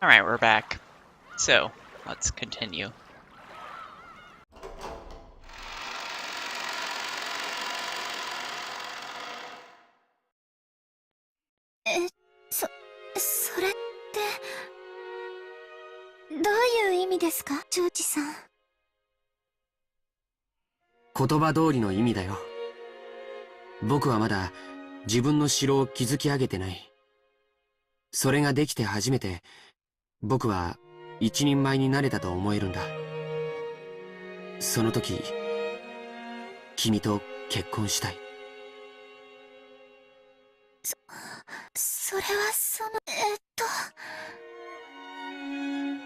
Alright, we're back. So, let's continue.え、それって、どういう意味ですか、ジョージさん。言葉通りの意味だよ。僕はまだ自分の城を築き上げてない。それができて初めて、僕は一人前になれたと思えるんだ。その時、君と結婚したい。それは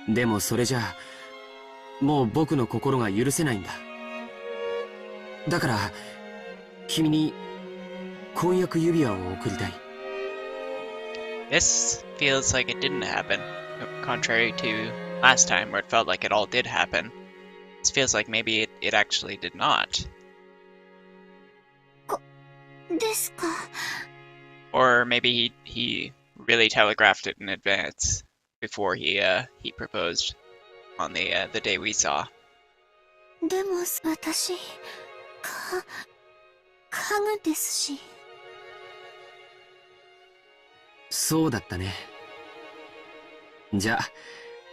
でもそれじゃあ、もう僕の心が許せないんだ。だから、君に婚約指輪を贈りたい。This feels like it didn't happen, contrary to last time where it felt like it all did happen. This feels like maybe it actually did not. ですか。Or maybe he really telegraphed it in advance before he proposed on the day we saw. でも私、家具ですし。そうだったね。じゃあ、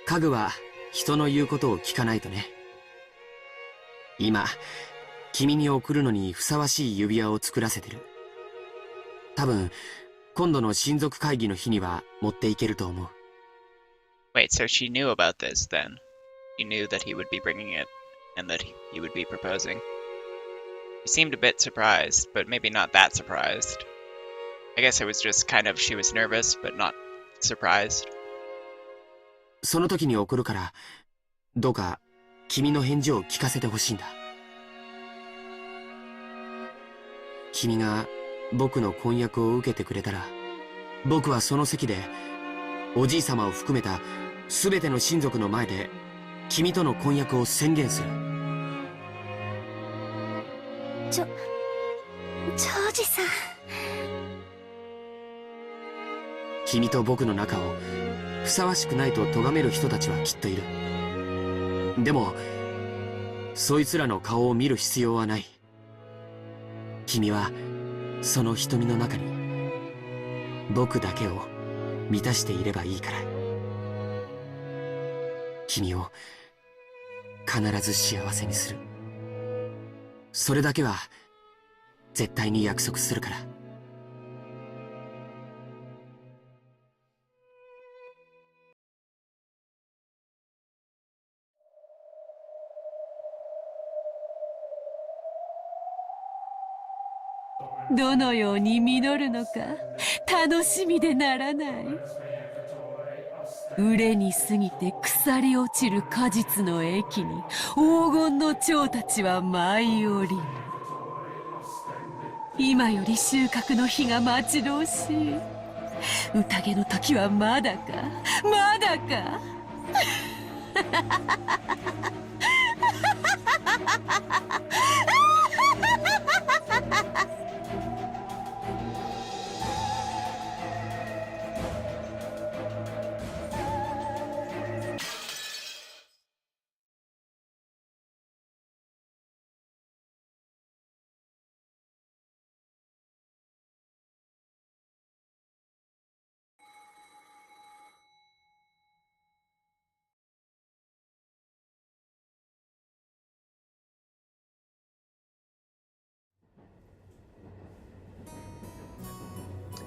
家具は人の言うことを聞かないとね。今、君に贈るのにふさわしい指輪を作らせてる。多分、今度の親族会議の日には持っていけると思う。Wait, so she knew about this then? She knew that he would be bringing it and that he would be proposing. She seemed a bit surprised, but maybe not that surprised. I guess it was just kind of she was nervous, but not surprised. その時に送るから、どうか君の返事を聞かせてほしいんだ。君が僕の婚約を受けてくれたら、僕はその席で、おじい様を含めた全ての親族の前で、君との婚約を宣言する。ジョージさん。君と僕の仲をふさわしくないと咎める人たちはきっといる。でも、そいつらの顔を見る必要はない。君はその瞳の中に僕だけを満たしていればいいから。君を必ず幸せにする。それだけは絶対に約束するから。どのように実るのか楽しみでならない。熟れに過ぎて腐り落ちる果実の駅に黄金の蝶たちは舞い降りる。今より収穫の日が待ち遠しい。宴の時はまだかまだか。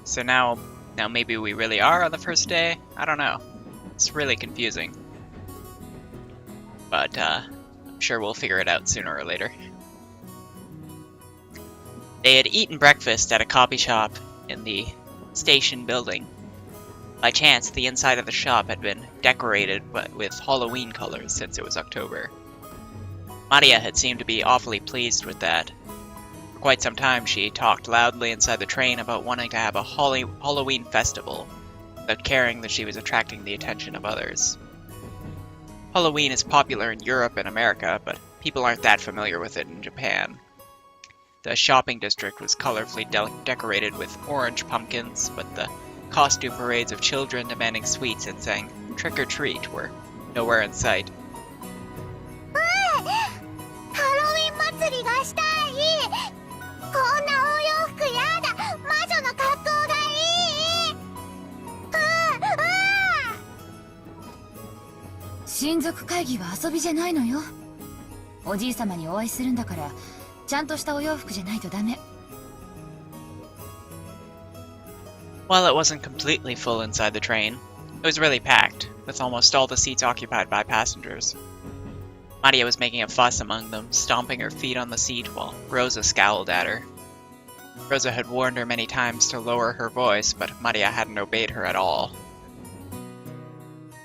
So now maybe we really are on the first day? I don't know. It's really confusing. But I'm sure we'll figure it out sooner or later. They had eaten breakfast at a coffee shop in the station building. By chance, the inside of the shop had been decorated with Halloween colors since it was October. Maria had seemed to be awfully pleased with that. For quite some time she talked loudly inside the train about wanting to have a Halloween festival, without caring that she was attracting the attention of others. Halloween is popular in Europe and America, but people aren't that familiar with it in Japan. The shopping district was colorfully decorated with orange pumpkins, but the costume parades of children demanding sweets and saying trick or treat were nowhere in sight. ハロウィン祭りがしたい。こんなお洋服やだ。魔女の格好がいい。親族会議は遊びじゃないのよ。おじいさまにお会いするんだから、ちゃんとしたお洋服じゃないとダメ。While it wasn't completely full inside the train, it was really packed, with almost all the seats occupied by passengers. Maria was making a fuss among them, stomping her feet on the seat while Rosa scowled at her. Rosa had warned her many times to lower her voice, but Maria hadn't obeyed her at all.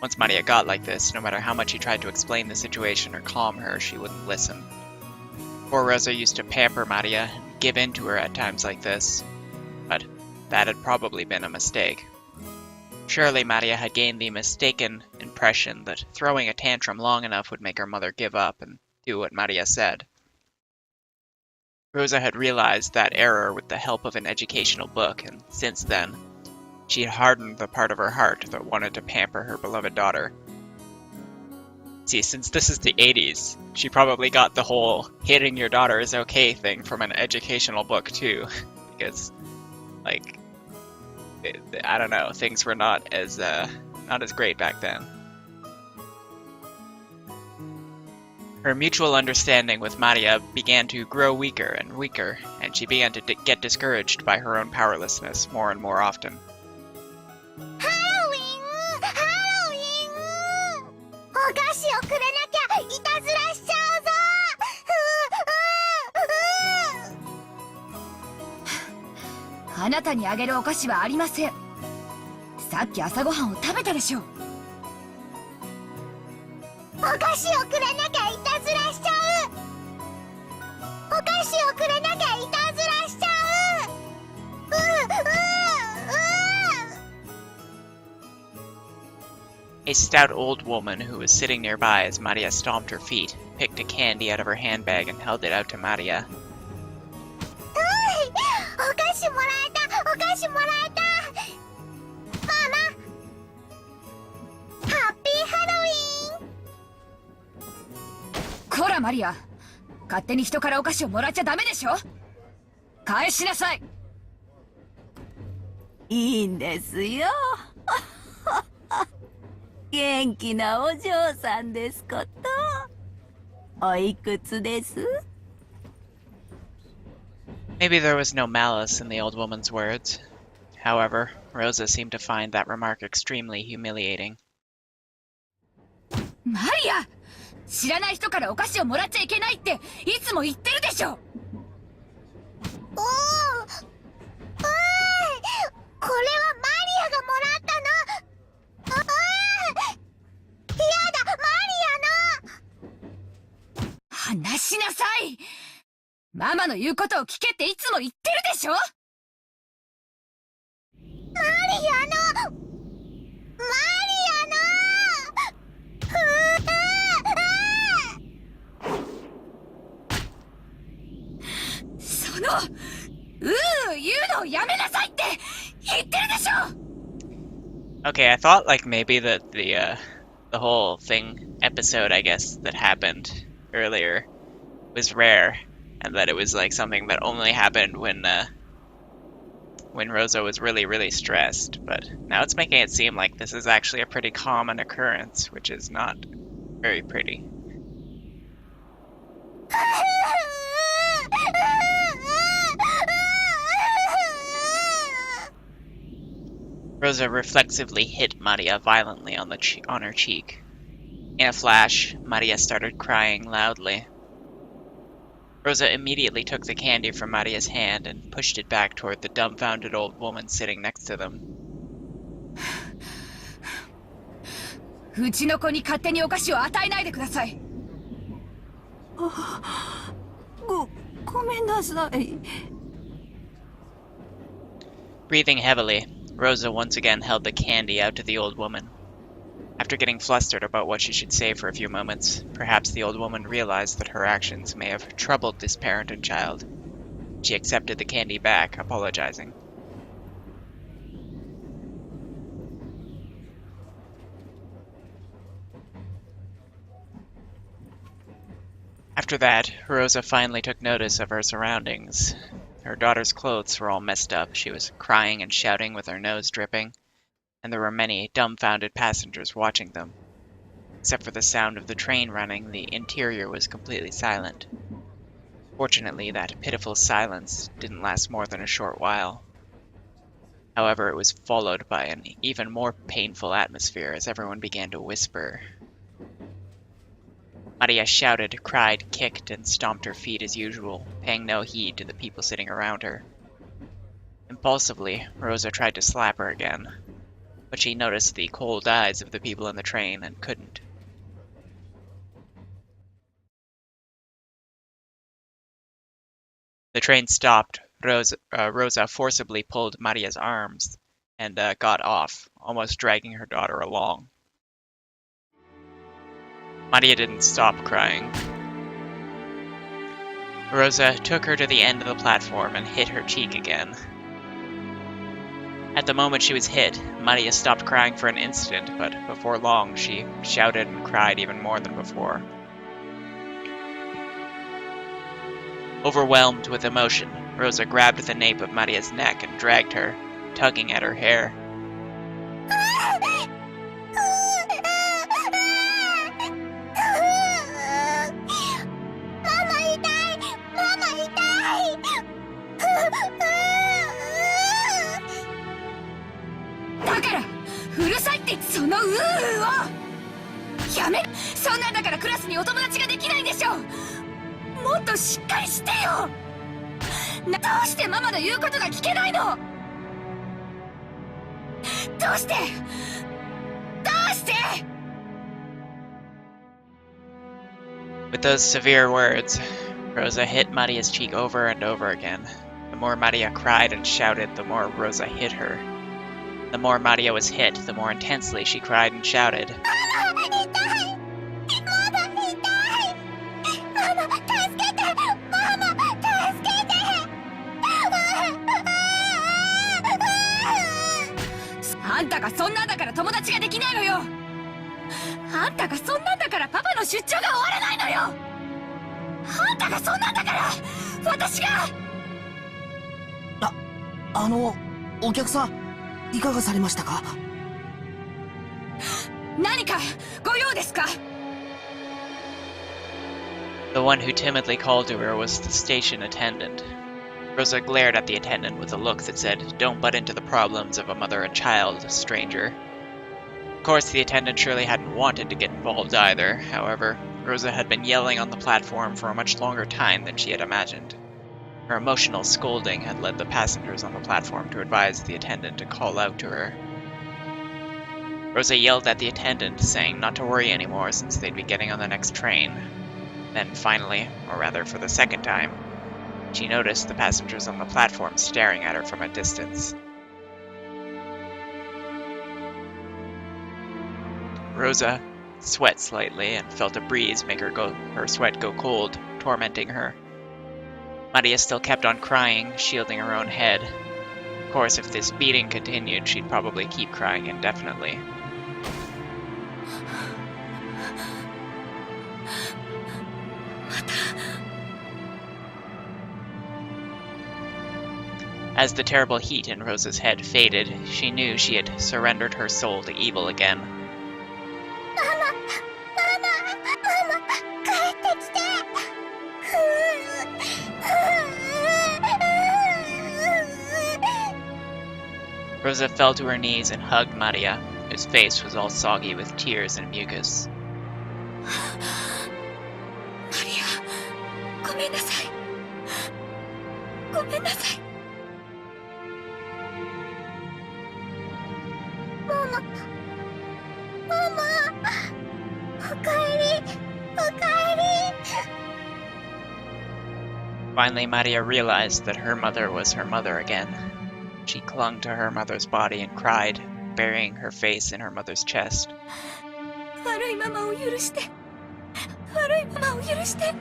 Once Maria got like this, no matter how much he tried to explain the situation or calm her, she wouldn't listen. Poor Rosa used to pamper Maria and give in to her at times like this, but that had probably been a mistake. Surely Maria had gained the mistaken impression that throwing a tantrum long enough would make her mother give up and do what Maria said. Rosa had realized that error with the help of an educational book, and since then, she had hardened the part of her heart that wanted to pamper her beloved daughter. See, since this is the 80s, she probably got the whole hitting your daughter is okay thing from an educational book too, because, like, I don't know, things were not as great back then. Her mutual understanding with Maria began to grow weaker and weaker, and she began to get discouraged by her own powerlessness more and more often. ハロウィンハロウィンお菓子をくれなきゃいたずらしちゃうぞ。あなたにあげるお菓子はありません。さっき朝ごはんを食べたでしょ。お菓子をくれなきゃいたずらしちゃう。お菓子をくれなきゃいたずらしちゃう。A stout old woman who was sitting nearby as Maria stomped her feet picked a candy out of her handbag and held it out to Maria. お菓子もらえた。お菓子もらえた。ママ、ハッピーハロウィン。こらマリア、勝手に人からお菓子をもらっちゃダメでしょ。返しなさい。いいんですよ。元気なお嬢さんですこと。おいくつです？ Maybe there was no malice in the old woman's words. However, Rosa seemed to find that remark extremely humiliating. マリア、知らない人からお菓子をもらっちゃいけないっていつも言ってるでしょ。おー、おい、これはマリアがもらったの。おい、やだ、マリアの。話しなさい。ママの言うことを聞けっていつも言ってるでしょ。マリアの。その言うのをやめなさいって言ってるでしょ。 Okay, I thought like maybe that the whole thing episode, I guess, that happened earlier was rare, and that it was like something that only happened when Rosa was really, really stressed. But now it's making it seem like this is actually a pretty common occurrence, which is not very pretty. Rosa reflexively hit Maria violently on her cheek. In a flash, Maria started crying loudly. Rosa immediately took the candy from Maria's hand and pushed it back toward the dumbfounded old woman sitting next to them. うちの子に勝手にお菓子を与えないでください。ごめんなさい。Breathing heavily, Rosa once again held the candy out to the old woman. After getting flustered about what she should say for a few moments, perhaps the old woman realized that her actions may have troubled this parent and child. She accepted the candy back, apologizing. After that, Rosa finally took notice of her surroundings. Her daughter's clothes were all messed up. She was crying and shouting with her nose dripping, and there were many dumbfounded passengers watching them. Except for the sound of the train running, the interior was completely silent. Fortunately, that pitiful silence didn't last more than a short while. However, it was followed by an even more painful atmosphere as everyone began to whisper. Maria shouted, cried, kicked, and stomped her feet as usual, paying no heed to the people sitting around her. Impulsively, Rosa tried to slap her again, but she noticed the cold eyes of the people in the train and couldn't. The train stopped. Rosa forcibly pulled Maria's arms and got off, almost dragging her daughter along. Maria didn't stop crying. Rosa took her to the end of the platform and hit her cheek again. At the moment she was hit, Maria stopped crying for an instant, but before long she shouted and cried even more than before. Overwhelmed with emotion, Rosa grabbed the nape of Maria's neck and dragged her, tugging at her hair. With those severe words, Rosa hit Maria's cheek over and over again. The more Maria cried and shouted, the more Rosa hit her. The more Maria was hit, the more intensely she cried and shouted. The one who timidly called to her was the station attendant. Rosa glared at the attendant with a look that said, "Don't butt into the problems of a mother and child, stranger." Of course, the attendant surely hadn't wanted to get involved either. However, Rosa had been yelling on the platform for a much longer time than she had imagined. Her emotional scolding had led the passengers on the platform to advise the attendant to call out to her. Rosa yelled at the attendant, saying not to worry anymore since they'd be getting on the next train. Then finally, or rather for the second time, she noticed the passengers on the platform staring at her from a distance. Rosa sweat slightly and felt a breeze make her sweat go cold, tormenting her. Maria still kept on crying, shielding her own head. Of course, if this beating continued, she'd probably keep crying indefinitely. As the terrible heat in Rosa's head faded, she knew she had surrendered her soul to evil again. Rosa fell to her knees and hugged Maria, whose face was all soggy with tears and mucus. Maria, ごめんなさい。ごめんなさい。Finally, Maria realized that her mother was her mother again. She clung to her mother's body and cried, burying her face in her mother's chest. 悪いママを許して。悪いママを許して。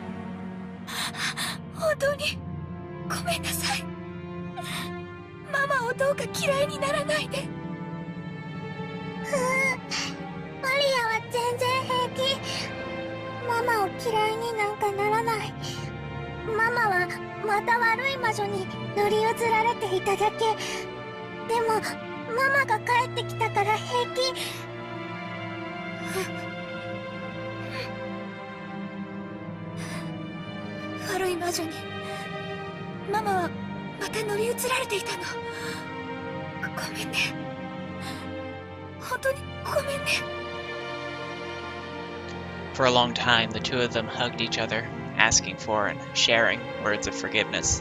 本当にごめんなさい。ママをどうか嫌いにならないで。マリアは全然平気。マママを嫌いになんかならない。ママはまた悪い魔女に乗り移られていただけ。でもママが帰ってきたから平気。悪い魔女にママはまた乗り移られていたの。ごめんね、本当にごめんね。 For a long time, the two of them hugged each other, asking for and sharing words of forgiveness.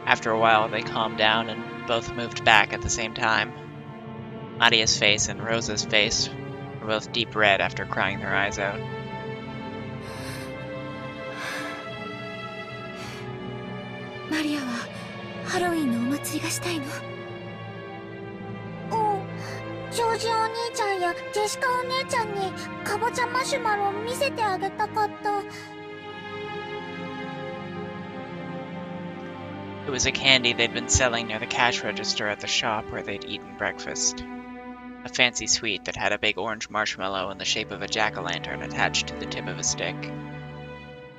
After a while, they calmed down and both moved back at the same time. Maria's face and Rosa's face were both deep red after crying their eyes out. マリアはハロウィンのお祭りがしたいの？ジョージお兄ちゃんやジェシカお姉ちゃんにかぼちゃマシュマロを見せてあげたかった。 It was a candy they'd been selling near the cash register at the shop where they'd eaten breakfast. A fancy sweet that had a big orange marshmallow in the shape of a jack-o'-lantern attached to the tip of a stick.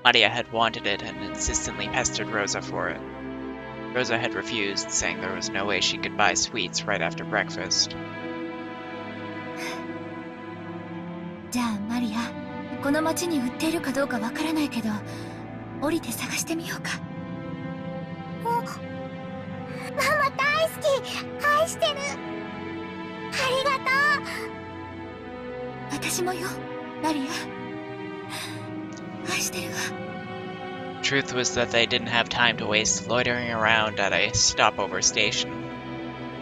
Maria had wanted it and insistently pestered Rosa for it. Rosa had refused, saying there was no way she could buy sweets right after breakfast. じゃあマリア、この町に売っているかどうかわからないけど、降りて探してみようか。ママ大好き、愛してる。ありがとう。私もよ、マリア。愛してるわ。 Truth was that they didn't have time to waste loitering around at a stopover station.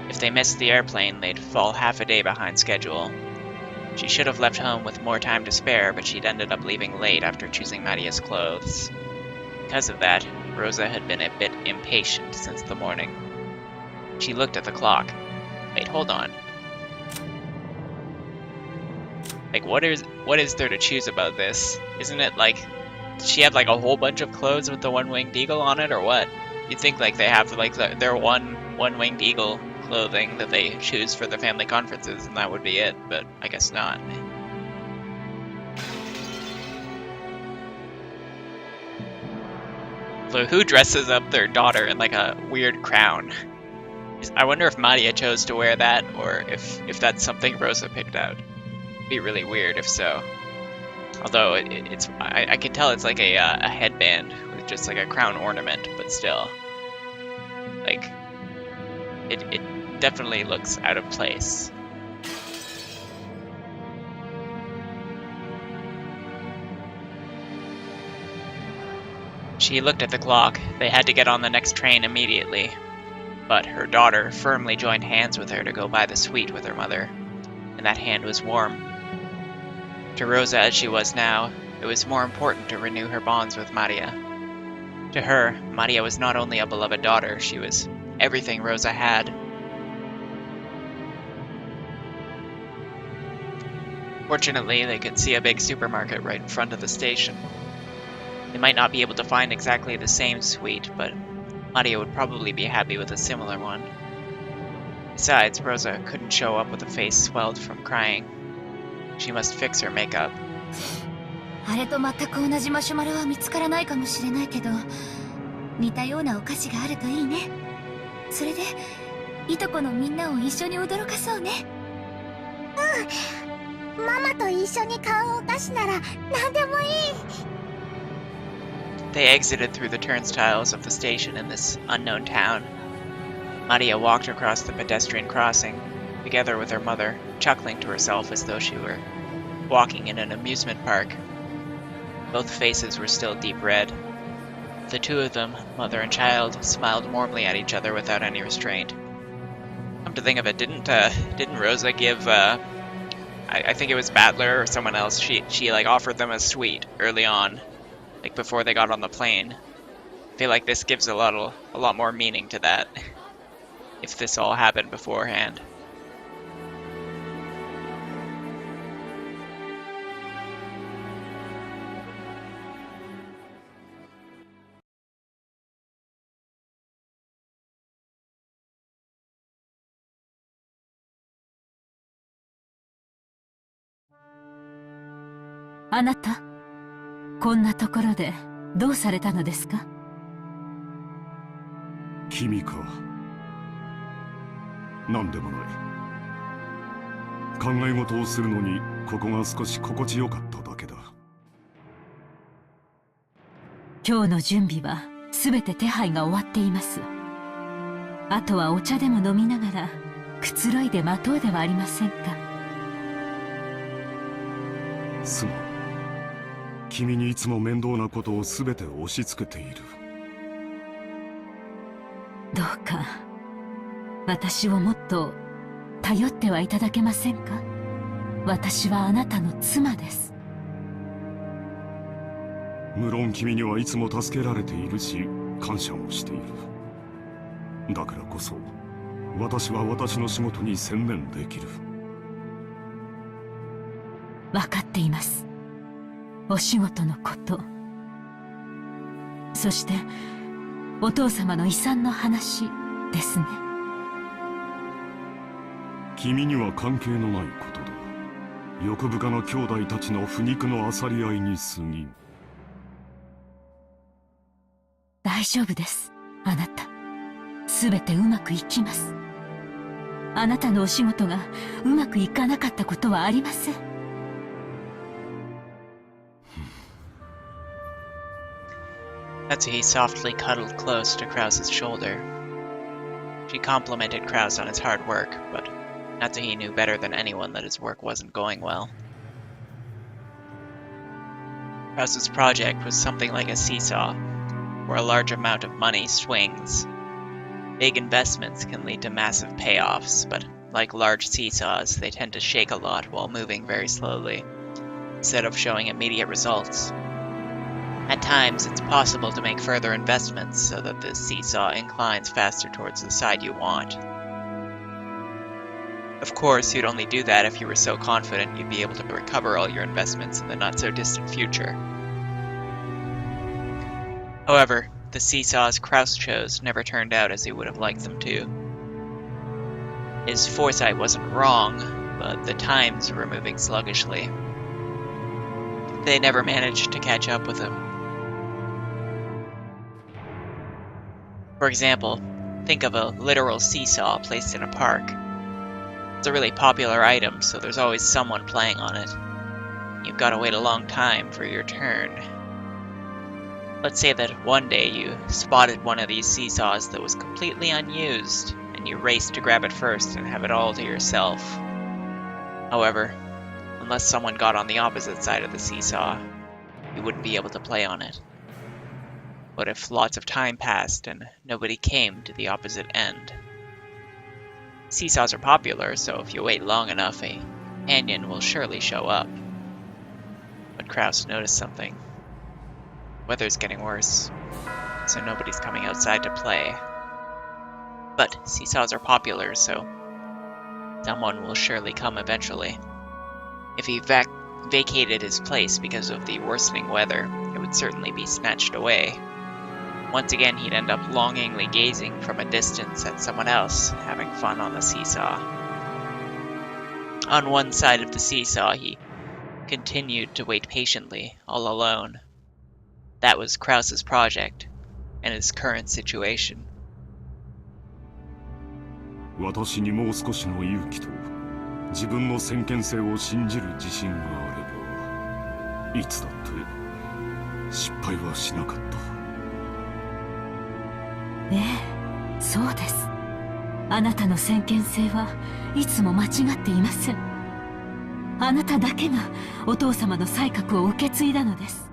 If they missed the airplane, they'd fall half a day behind schedule. She should have left home with more time to spare, but she'd ended up leaving late after choosing Maria's clothes. Because of that, Rosa had been a bit impatient since the morning. She looked at the clock. Wait, hold on. Like, what is there to choose about this? Isn't it like she had like a whole bunch of clothes with the one-winged eagle on it, or what? You'd think like they have like their one-winged eagle clothing that they choose for the family conferences, and that would be it. But I guess not. So who dresses up their daughter in like a weird crown? I wonder if Maria chose to wear that, or if that's something Rosa picked out. It'd be really weird if so. Although I can tell it's like a headband with just like a crown ornament, but still, like it definitely looks out of place. She looked at the clock. They had to get on the next train immediately. But her daughter firmly joined hands with her to go buy the sweet with her mother, and that hand was warm. To Rosa as she was now, it was more important to renew her bonds with Maria. To her, Maria was not only a beloved daughter, she was everything Rosa had. Fortunately, they could see a big supermarket right in front of the station. They might not be able to find exactly the same sweet, but Maria would probably be happy with a similar one. Besides, Rosa couldn't show up with a face swelled from crying. She must fix her makeup. あれと全く同じマシュマロは見つからないかもしれないけど、似たようなお菓子があるといいね。それで、いとこのみんなを一緒に驚かそうね。うん。ママと一緒に買うお菓子なら何でもいい。 They exited through the turnstiles of the station in this unknown town. Maria walked across the pedestrian crossing, together with her mother, chuckling to herself as though she were walking in an amusement park. Both faces were still deep red. The two of them, mother and child, smiled warmly at each other without any restraint. Come to think of it, didn't Rosa give I think it was Battler or someone else, she like offered them a sweet early on, like before they got on the plane. I feel like this gives a lot more meaning to that, if this all happened beforehand. あなた、こんなところでどうされたのですか？君か。何でもない。考え事をするのにここが少し心地よかっただけだ。今日の準備は全て手配が終わっています。あとはお茶でも飲みながらくつろいで待とうではありませんか。すまん。君にいつも面倒なことを全て押し付けている。どうか私をもっと頼ってはいただけませんか。私はあなたの妻です。無論君にはいつも助けられているし感謝もしている。だからこそ私は私の仕事に専念できる。分かっています。お仕事のこと、そしてお父様の遺産の話ですね。君には関係のないことだ。欲深な兄弟たちの腐肉のあさり合いに過ぎん。大丈夫です。あなた、全てうまくいきます。あなたのお仕事がうまくいかなかったことはありません。Natsuhi softly cuddled close to Krause's shoulder. She complimented Krause on his hard work, but Natsuhi knew better than anyone that his work wasn't going well. Krause's project was something like a seesaw, where a large amount of money swings. Big investments can lead to massive payoffs, but like large seesaws, they tend to shake a lot while moving very slowly, instead of showing immediate results. At times, it's possible to make further investments so that the seesaw inclines faster towards the side you want. Of course, you'd only do that if you were so confident you'd be able to recover all your investments in the not-so-distant future. However, the seesaws Krause chose never turned out as he would have liked them to. His foresight wasn't wrong, but the times were moving sluggishly. They never managed to catch up with him. For example, think of a literal seesaw placed in a park. It's a really popular item, so there's always someone playing on it. You've got to wait a long time for your turn. Let's say that one day you spotted one of these seesaws that was completely unused, and you raced to grab it first and have it all to yourself. However, unless someone got on the opposite side of the seesaw, you wouldn't be able to play on it. What if lots of time passed and nobody came to the opposite end? Seesaws are popular, so if you wait long enough, a companion will surely show up. But Krause noticed something. Weather's getting worse, so nobody's coming outside to play. But seesaws are popular, so someone will surely come eventually. If he vacated his place because of the worsening weather, it would certainly be snatched away. Once again, he'd end up longingly gazing from a distance at someone else having fun on the seesaw. On one side of the seesaw, he continued to wait patiently, all alone. That was Krause's project, and his current situation. 私にもう少しの勇気と自分の先見性を信じる自信があれば、いつだって失敗はしなかった。ええ、そうです。あなたの先見性はいつも間違っていません。あなただけがお父様の才覚を受け継いだのです。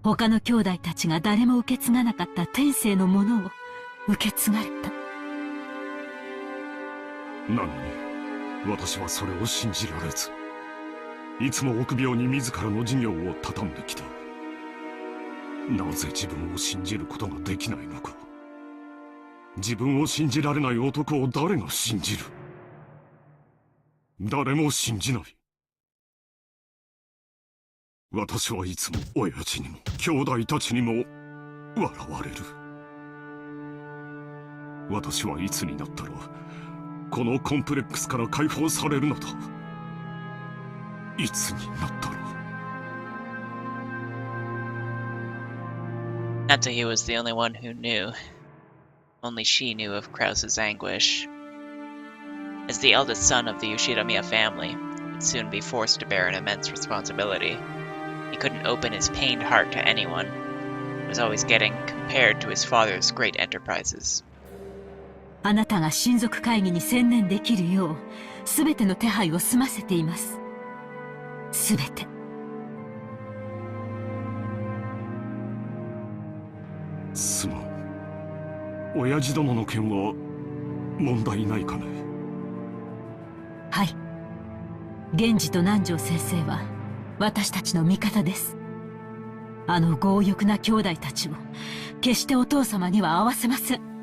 他の兄弟たちが誰も受け継がなかった天性のものを受け継がれた。なのに私はそれを信じられず、いつも臆病に自らの事業を畳んできた。なぜ自分を信じることができないのか。自分を信じられない男を誰が信じる。誰も信じない。私はいつも親父にも兄弟たちにも笑われる。私はいつになったらこのコンプレックスから解放されるのだ。いつになったら。Natsuhi was the only one who knew. Only she knew of Krause's anguish. As the eldest son of the Yoshida family, he would soon be forced to bear an immense responsibility. He couldn't open his pained heart to anyone. He was always getting compared to his father's great enterprises. あなたが親族会議に専念できるよう、すべての手配を済ませています。すべて。すまん。親父殿の件は問題ないかね。はい。源氏と南條先生は私たちの味方です。あの強欲な兄弟たちを決してお父様には合わせません。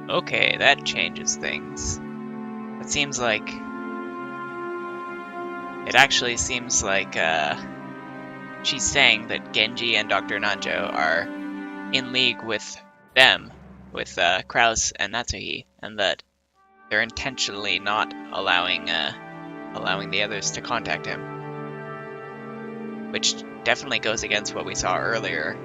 Okay, that changes things. It seems like... It actually seems like, she's saying that Genji and Dr. Nanjo are in league with them, with, Krause and Natsuhi, and that they're intentionally not allowing the others to contact him. Which definitely goes against what we saw earlier,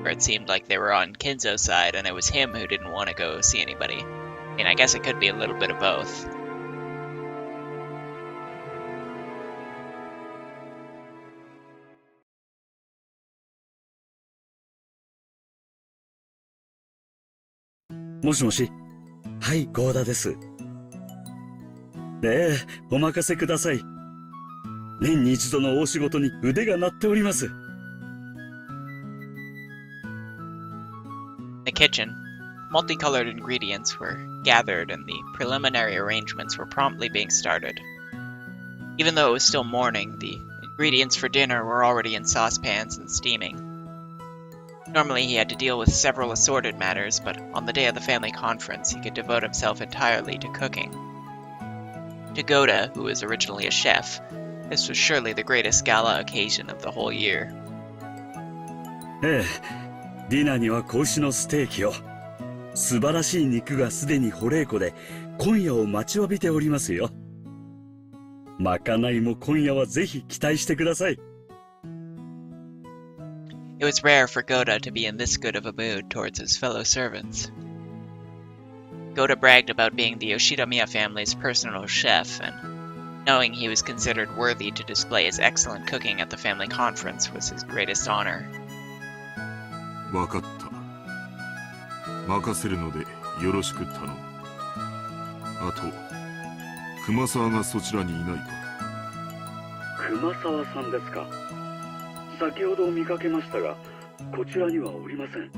where it seemed like they were on Kinzo's side and it was him who didn't want to go see anybody. I mean, I guess it could be a little bit of both. もしもし。はい、合田です。ええ、お任せください。年に一度の大仕事に腕が鳴っております。The kitchen. Multicolored ingredients were gathered and the preliminary arrangements were promptly being started. Even though it was still morning, the ingredients for dinner were already in saucepans and steaming. Normally he had to deal with several assorted matters, but on the day of the family conference he could devote himself entirely to cooking. To Goda, who was originally a chef, this was surely the greatest gala occasion of the whole year. ええ、ディナーには子牛のステーキを。素晴らしい肉がすでに保冷庫で今夜を待ちわびておりますよ。まかないも今夜はぜひ期待してください。It was rare for Goda to be in this good of a mood towards his fellow servants. Goda bragged about being the Yoshida family's personal chef, and knowing he was considered worthy to display his excellent cooking at the family conference was his greatest honor. わかった。任せるのでよろしく頼む。あと、熊沢がそちらにいないか。熊沢さんですか。先ほど見かけましたが、こちらにはおりません。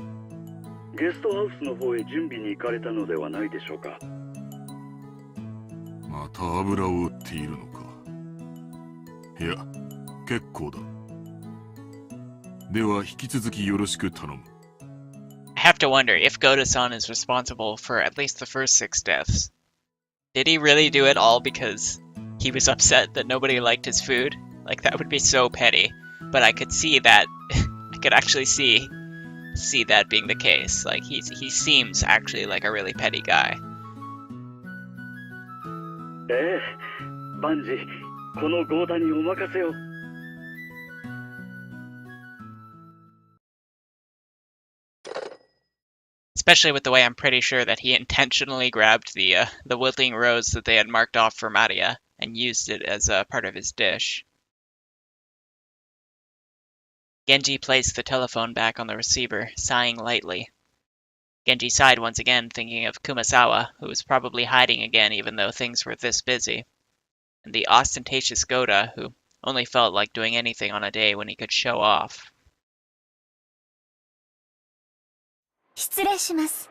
ゲストハウスの方へ準備に行かれたのではないでしょうか。また油を売っているのか。いや、結構だ。では引き続きよろしく頼む。I have to wonder if Goda-san is responsible for at least the first 6 deaths. Did he really do it all because he was upset that nobody liked his food? Like, that would be so petty. But I could see that, I could actually see that being the case. Like, he seems actually like a really petty guy. ええ、万事、この豪田にお任せを。Especially with the way I'm pretty sure that he intentionally grabbed the wilting rose that they had marked off for Maria and used it as a part of his dish. Genji placed the telephone back on the receiver, sighing lightly. Genji sighed once again, thinking of Kumasawa, who was probably hiding again even though things were this busy, and the ostentatious Goda, who only felt like doing anything on a day when he could show off. 失礼します。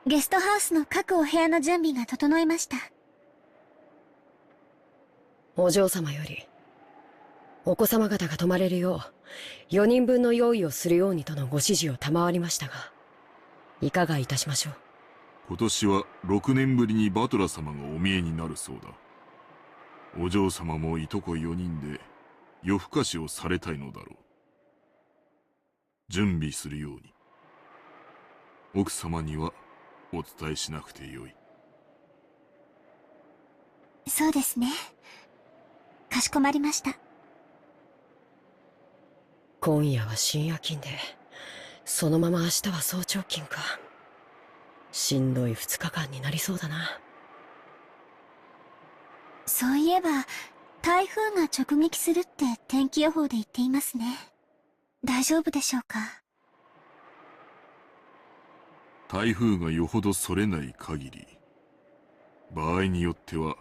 ゲストハウスの各お部屋の準備が整いました。お嬢様より、お子様方が泊まれるよう、4人分の用意をするようにとのご指示を賜りましたが、いかがいたしましょう。今年は6年ぶりにバトラ様がお見えになるそうだ。お嬢様もいとこ4人で夜更かしをされたいのだろう。準備するように。奥様にはお伝えしなくてよい。そうですね。かしこまりました。今夜は深夜勤で、そのまま明日は早朝勤か。しんどい2日間になりそうだな。そういえば、台風が直撃するって天気予報で言っていますね。大丈夫でしょうか。台風がよほどそれない限り、場合によっては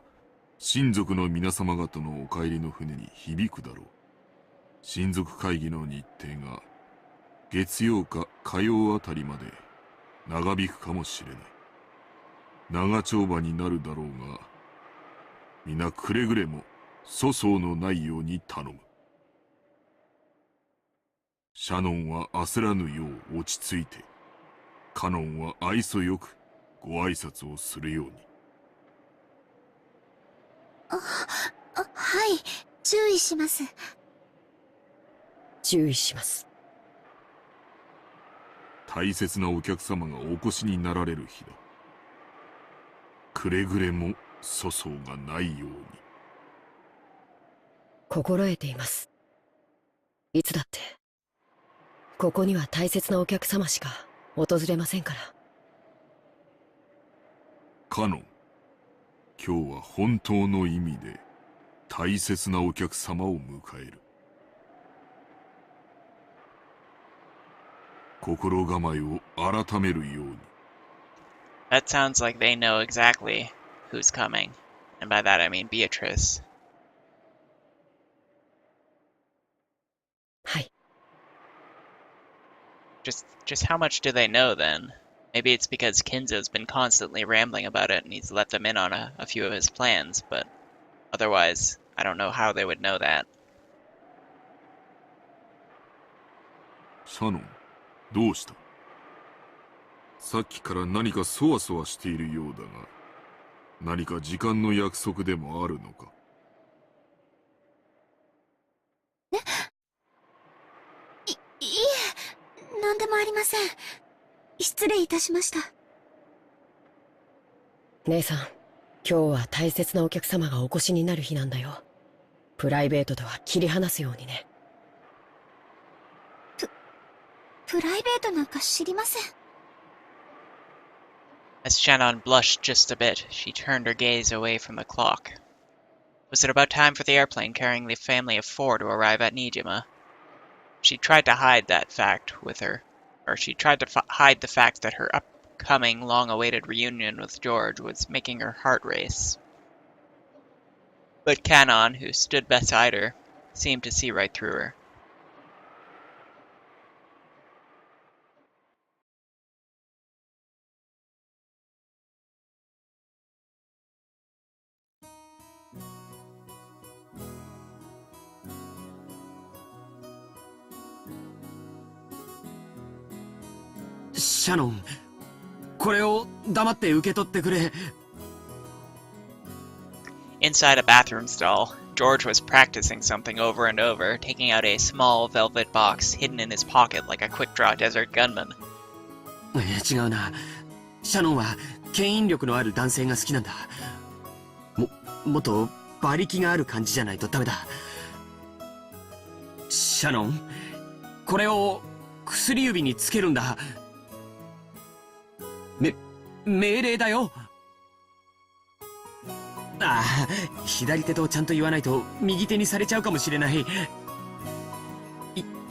親族の皆様方のお帰りの船に響くだろう。親族会議の日程が月曜か火曜あたりまで長引くかもしれない。長丁場になるだろうが、皆くれぐれも粗相のないように頼む。シャノンは焦らぬよう落ち着いて、カノンは愛想よくご挨拶をするように。はい、注意します。注意します。大切なお客様がお越しになられる日だ。くれぐれも粗相がないように。心得ています。いつだってここには大切なお客様しか訪れませんから。カノン、今日は本当の意味で大切なお客様を迎える。心構えを改めるように。That sounds like they know exactly who's coming. And by that I mean Beatrice. はい。Just how much do they know then? Maybe it's because Kinzo's been constantly rambling about it and he's let them in on a few of his plans, but otherwise, I don't know how they would know that. シャノン、どうした？さっきから何かそわそわしているようだが、何か時間の約束でもあるのか？いえ、なんでもありません。失礼いたしました。姉さん、今日は大切なお客様がお越しになる日なんだよ。プライベートとは切り離すようにね。プライベートなんか知りません。As Shannon blushed just a bit, she turned her gaze away from the clock. Was it about time for the airplane carrying the family of 4 to arrive at Nijima? She tried to hide that fact with her, or she tried to hide the fact that her upcoming long-awaited reunion with George was making her heart race. But Kanon, who stood beside her, seemed to see right through her. "シャノン、これを黙って受け取ってくれ。" Inside a bathroom stall, George was practicing something over and over, taking out a small velvet box hidden in his pocket like a quick-draw desert gunman. 違うな。シャノンは牽引力のある男性が好きなんだ。もっと馬力がある感じじゃないとダメだ。シャノン、これを薬指につけるんだ。命令だよ。ああ、左手とちゃんと言わないと右手にされちゃうかもしれない。い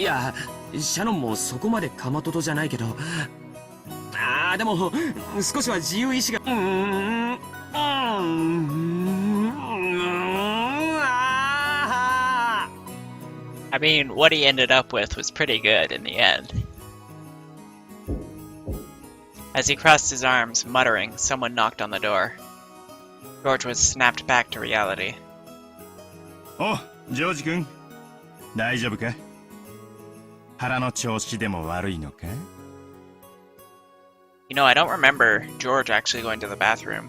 や、シャノンもそこまでかまととじゃないけど。ああ、でも少しは自由意志が。I mean, what he ended up with was pretty good in the end. As he crossed his arms, muttering, someone knocked on the door. George was snapped back to reality. お、ジョージ君、大丈夫か？腹の調子でも悪いのか？ You know, I don't remember George actually going to the bathroom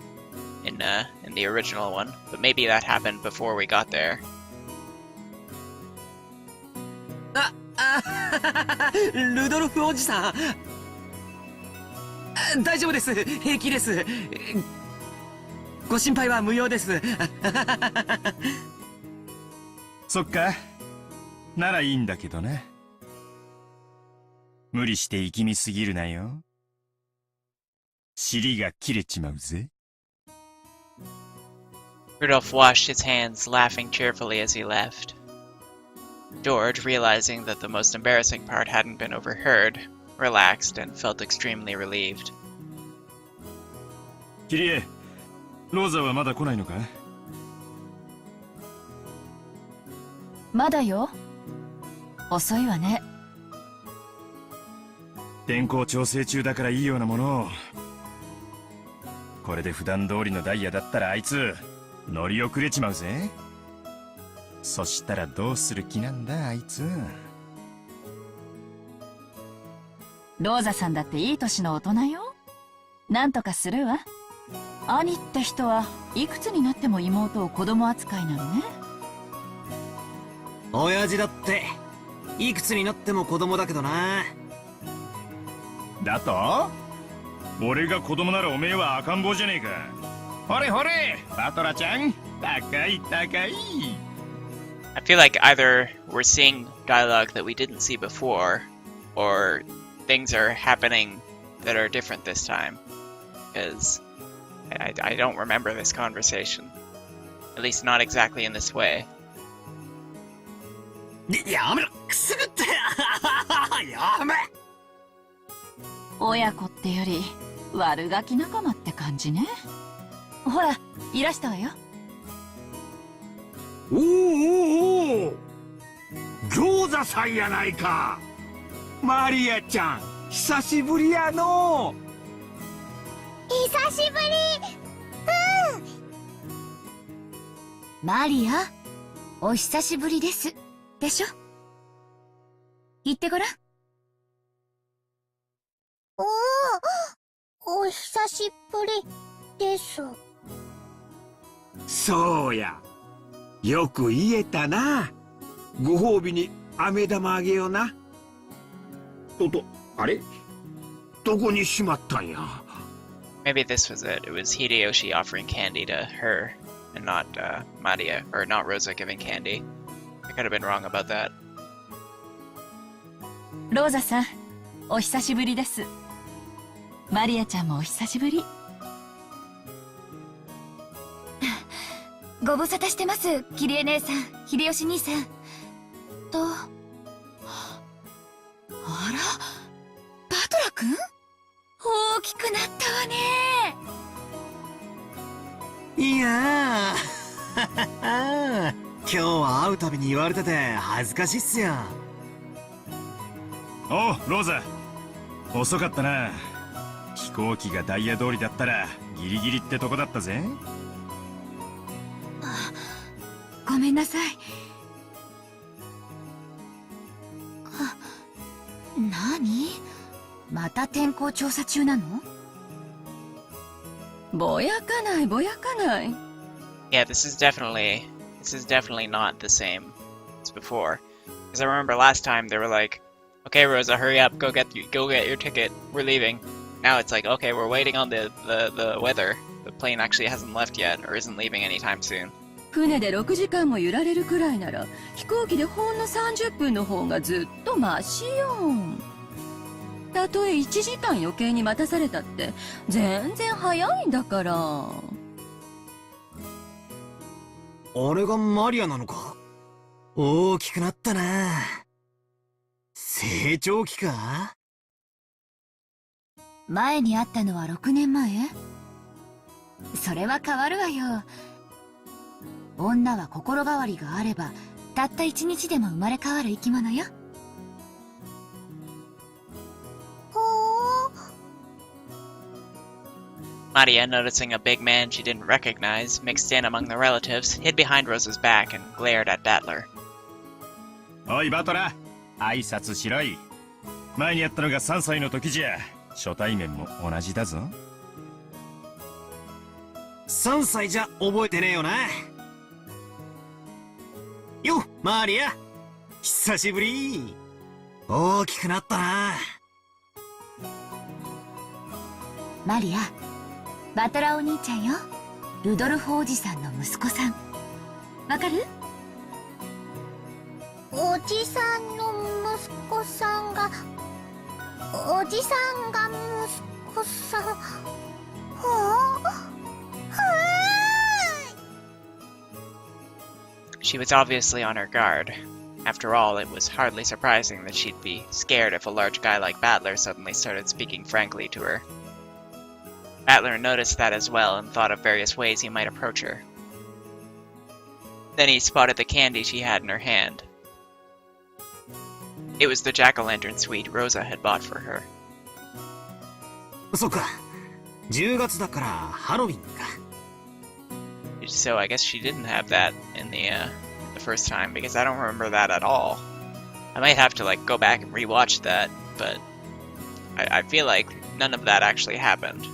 in the original one, but maybe that happened before we got there. ルドルフおじさん。大丈夫です。平気です。ご心配は無用です。そっか。ならいいんだけどね。無理して力みすぎるなよ。尻が切れちまうぜ。Rudolph washed his hands, laughing cheerfully as he left. George, realizing that the most embarrassing part hadn't been overheard, relaxed and felt extremely relieved. キリエ、ローザはまだ来ないのか？まだよ。遅いわね。天候調整中だからいいようなものを。これで普段通りのダイヤだったらあいつ乗り遅れちまうぜ。そしたらどうする気なんだあいつ。ローザさんだっていい年の大人よ。なんとかするわ。兄って人はいくつになっても妹を子供扱いなのね。親父だっていくつになっても子供だけどな。だと？俺が子供ならおめえは赤ん坊じゃねえか。ほれほれ、バトラちゃん、高い高い。I feel like either we're seeing dialogue that we didn't see before, or things are happening that are different this time. Because I don't remember this conversation. At least not exactly in this way. やめろ、くすぐってやめ。親子ってより悪ガキ仲間って感じね。ほら、いらしたわよ。おおおお、餃子さんやないか。マリアちゃん、久しぶりやの。久しぶり。マリア、お久しぶりです。でしょ？言ってごらん。お久しぶりです。そうや、よく言えたな。ご褒美に飴玉あげような。あれ、どこにしまったんや。Maybe this was it. It was Hideyoshi offering candy to her, and not Maria, or not Rosa giving candy. I could have been wrong about that. ローザさん、お久しぶりです。マリアちゃんもお久しぶり。ご無沙汰してます、キリエ姉さん、秀吉兄さん。あら、バトラ君？大きくなったわね。いやー今日は会うたびに言われてて恥ずかしいっすよ。おう、ローザ、遅かったな。飛行機がダイヤ通りだったらギリギリってとこだったぜ。ごめんなさい。何？また天候調査中なの？ぼやかないぼやかない。Yeah, this is definitely not the same as before. Because I remember last time they were like, "Okay, Rosa, hurry up, go get your ticket. We're leaving." Now it's like, "Okay, we're waiting on the weather. The plane actually hasn't left yet, or isn't leaving anytime soon." 船で6時間も揺られるくらいなら飛行機でほんの30分の方がずっとマシよ。たとえ1時間余計に待たされたって全然早いんだから。あれがマリアなのか。大きくなったな。成長期か。前に会ったのは6年前？それは変わるわよ。女は心変わりがあればたった1日でも生まれ変わる生き物よ。Maria, noticing a big man she didn't recognize mixed in among the relatives, hid behind Rosa's back and glared at Battler. おいバトラ、挨拶しろい。前にやったのが3歳の時じゃ。初対面も同じだぞ。3歳じゃ覚えてねえよな。よっ、マリア、久しぶり。大きくなったな。マリア、バトラお兄ちゃんよ。ルドルフおじさんの息子さん。わかる？おじさんの息子さんがおじさんが息子さん。She was obviously on her guard. After all, it was hardly surprising that she'd be scared if a large guy like Battler suddenly started speaking frankly to her. Battler noticed that as well and thought of various ways he might approach her. Then he spotted the candy she had in her hand. It was the jack-o'-lantern sweet Rosa had bought for her. そうか。10月だからハロウィンか。So I guess she didn't have that in the first time, because I don't remember that at all. I might have to like go back and rewatch that, but I feel like none of that actually happened.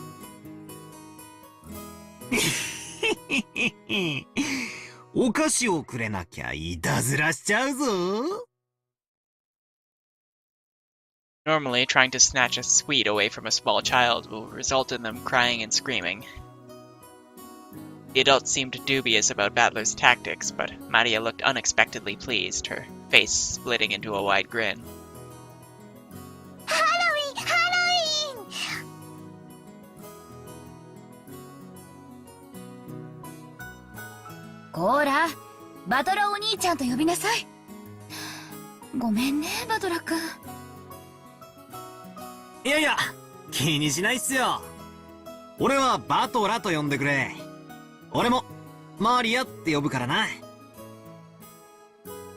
お菓子をくれなきゃいたずらしちゃうぞ。Normally, trying to snatch a sweet away from a small child will result in them crying and screaming. The adults seemed dubious about Battler's tactics, but Maria looked unexpectedly pleased, her face splitting into a wide grin. ハロウィンハロウィン。こーら、バトラお兄ちゃんと呼びなさい。ごめんね、バトラ君。いやいや、気にしないっすよ。俺はバトラと呼んでくれ。俺もマリアって呼ぶからな。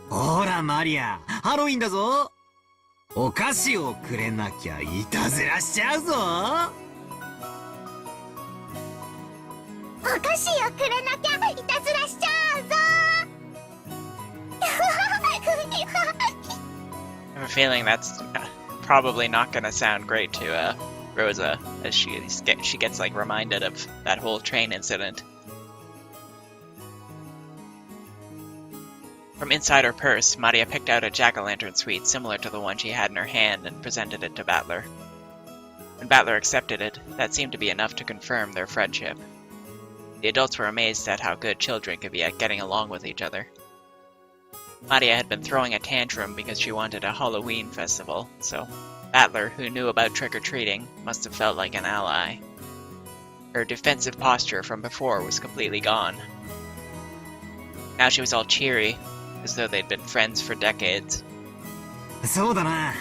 ほらマリア、ハロウィンだぞ。お菓子をくれなきゃいたずらしちゃうぞ。お菓子をくれなきゃいたずらしちゃうぞ。I have a feeling that's probably not gonna sound great to Rosa, as she gets like reminded of that whole train incident. From inside her purse, Maria picked out a jack-o'-lantern sweet similar to the one she had in her hand and presented it to Battler. When Battler accepted it, that seemed to be enough to confirm their friendship. The adults were amazed at how good children could be at getting along with each other. Maria had been throwing a tantrum because she wanted a Halloween festival, so Battler, who knew about trick-or-treating, must have felt like an ally. Her defensive posture from before was completely gone. Now she was all cheery, as though they'd been friends for decades. そうだな。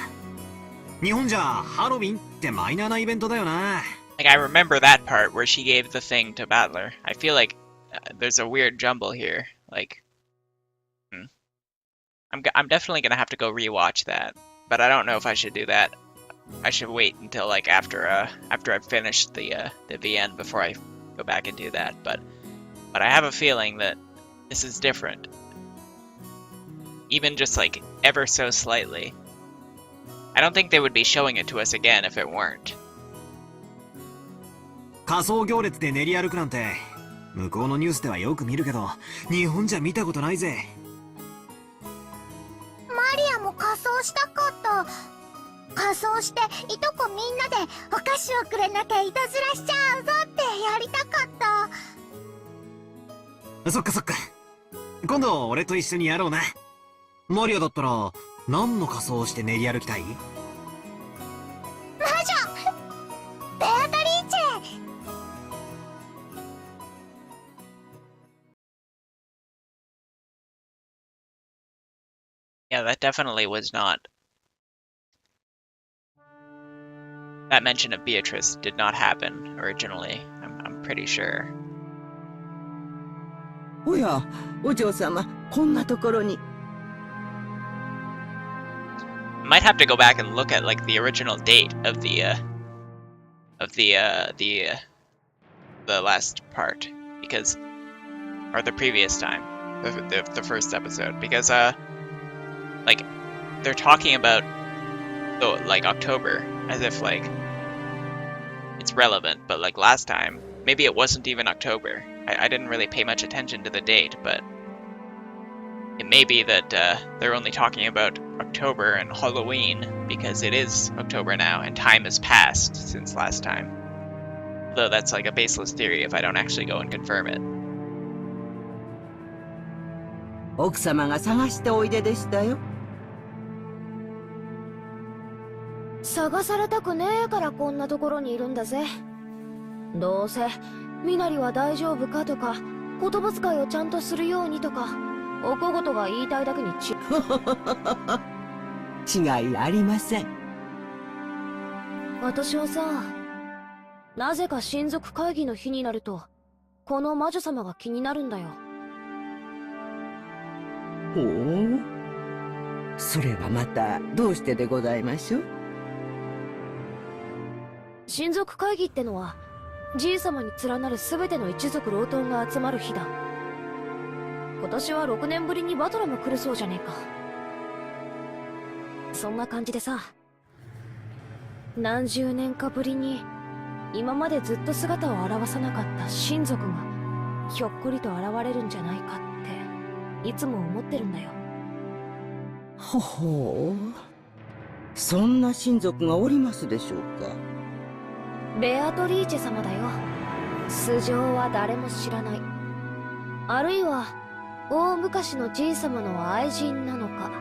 日本じゃハロウィンってマイナーなイベントだよな。Like, I remember that part where she gave the thing to Battler. I feel like there's a weird jumble here. Like, I'm definitely gonna have to go rewatch that, but I don't know if I should do that. I should wait until like after I've finished the VN before I go back and do that. But I have a feeling that this is different, even just like ever so slightly. I don't think they would be showing it to us again if it weren't. 仮装行列で練り歩くなんて向こうのニュースではよく見るけど日本じゃ見たことないぜ。マリアも仮装したかった。仮装していとこみんなでお菓子をくれなきゃいたずらしちゃうぞってやりたかった。そっかそっか。今度俺と一緒にやろうな。マリアだったら何の仮装をして練り歩きたい？魔女ベアトリーチェ。Yeah, that definitely was not. That mention of Beatrice did not happen originally. I'm pretty sure. おや、お嬢様、こんなところに。I might have to go back and look at like the original date of the last part, because, or the previous time, the first episode, because like they're talking about like October as if like it's relevant, but like last time maybe it wasn't even October. I didn't really pay much attention to the date, but it may be that they're only talking about October and Halloween because it is October now and time has passed since last time. Though that's like a baseless theory if I don't actually go and confirm it. 奥様が探しておいででしたよ。探されたくねえからこんなところにいるんだぜ。どうせみなりは大丈夫かとか、言葉遣いをちゃんとするようにとか、お小言が言いたいだけに違いありません。私はさ、なぜか親族会議の日になるとこの魔女様が気になるんだよ。ほう、それはまたどうしてでございましょう。親族会議ってのはじい様に連なる全ての一族老頭が集まる日だ。今年は6年ぶりにバトラも来るそうじゃねえか。そんな感じでさ、何十年かぶりに今までずっと姿を現さなかった親族がひょっこりと現れるんじゃないかっていつも思ってるんだよ。ほほう、そんな親族がおりますでしょうか。ベアトリーチェ様だよ。素性は誰も知らない。あるいは大昔のじい様の愛人なのか。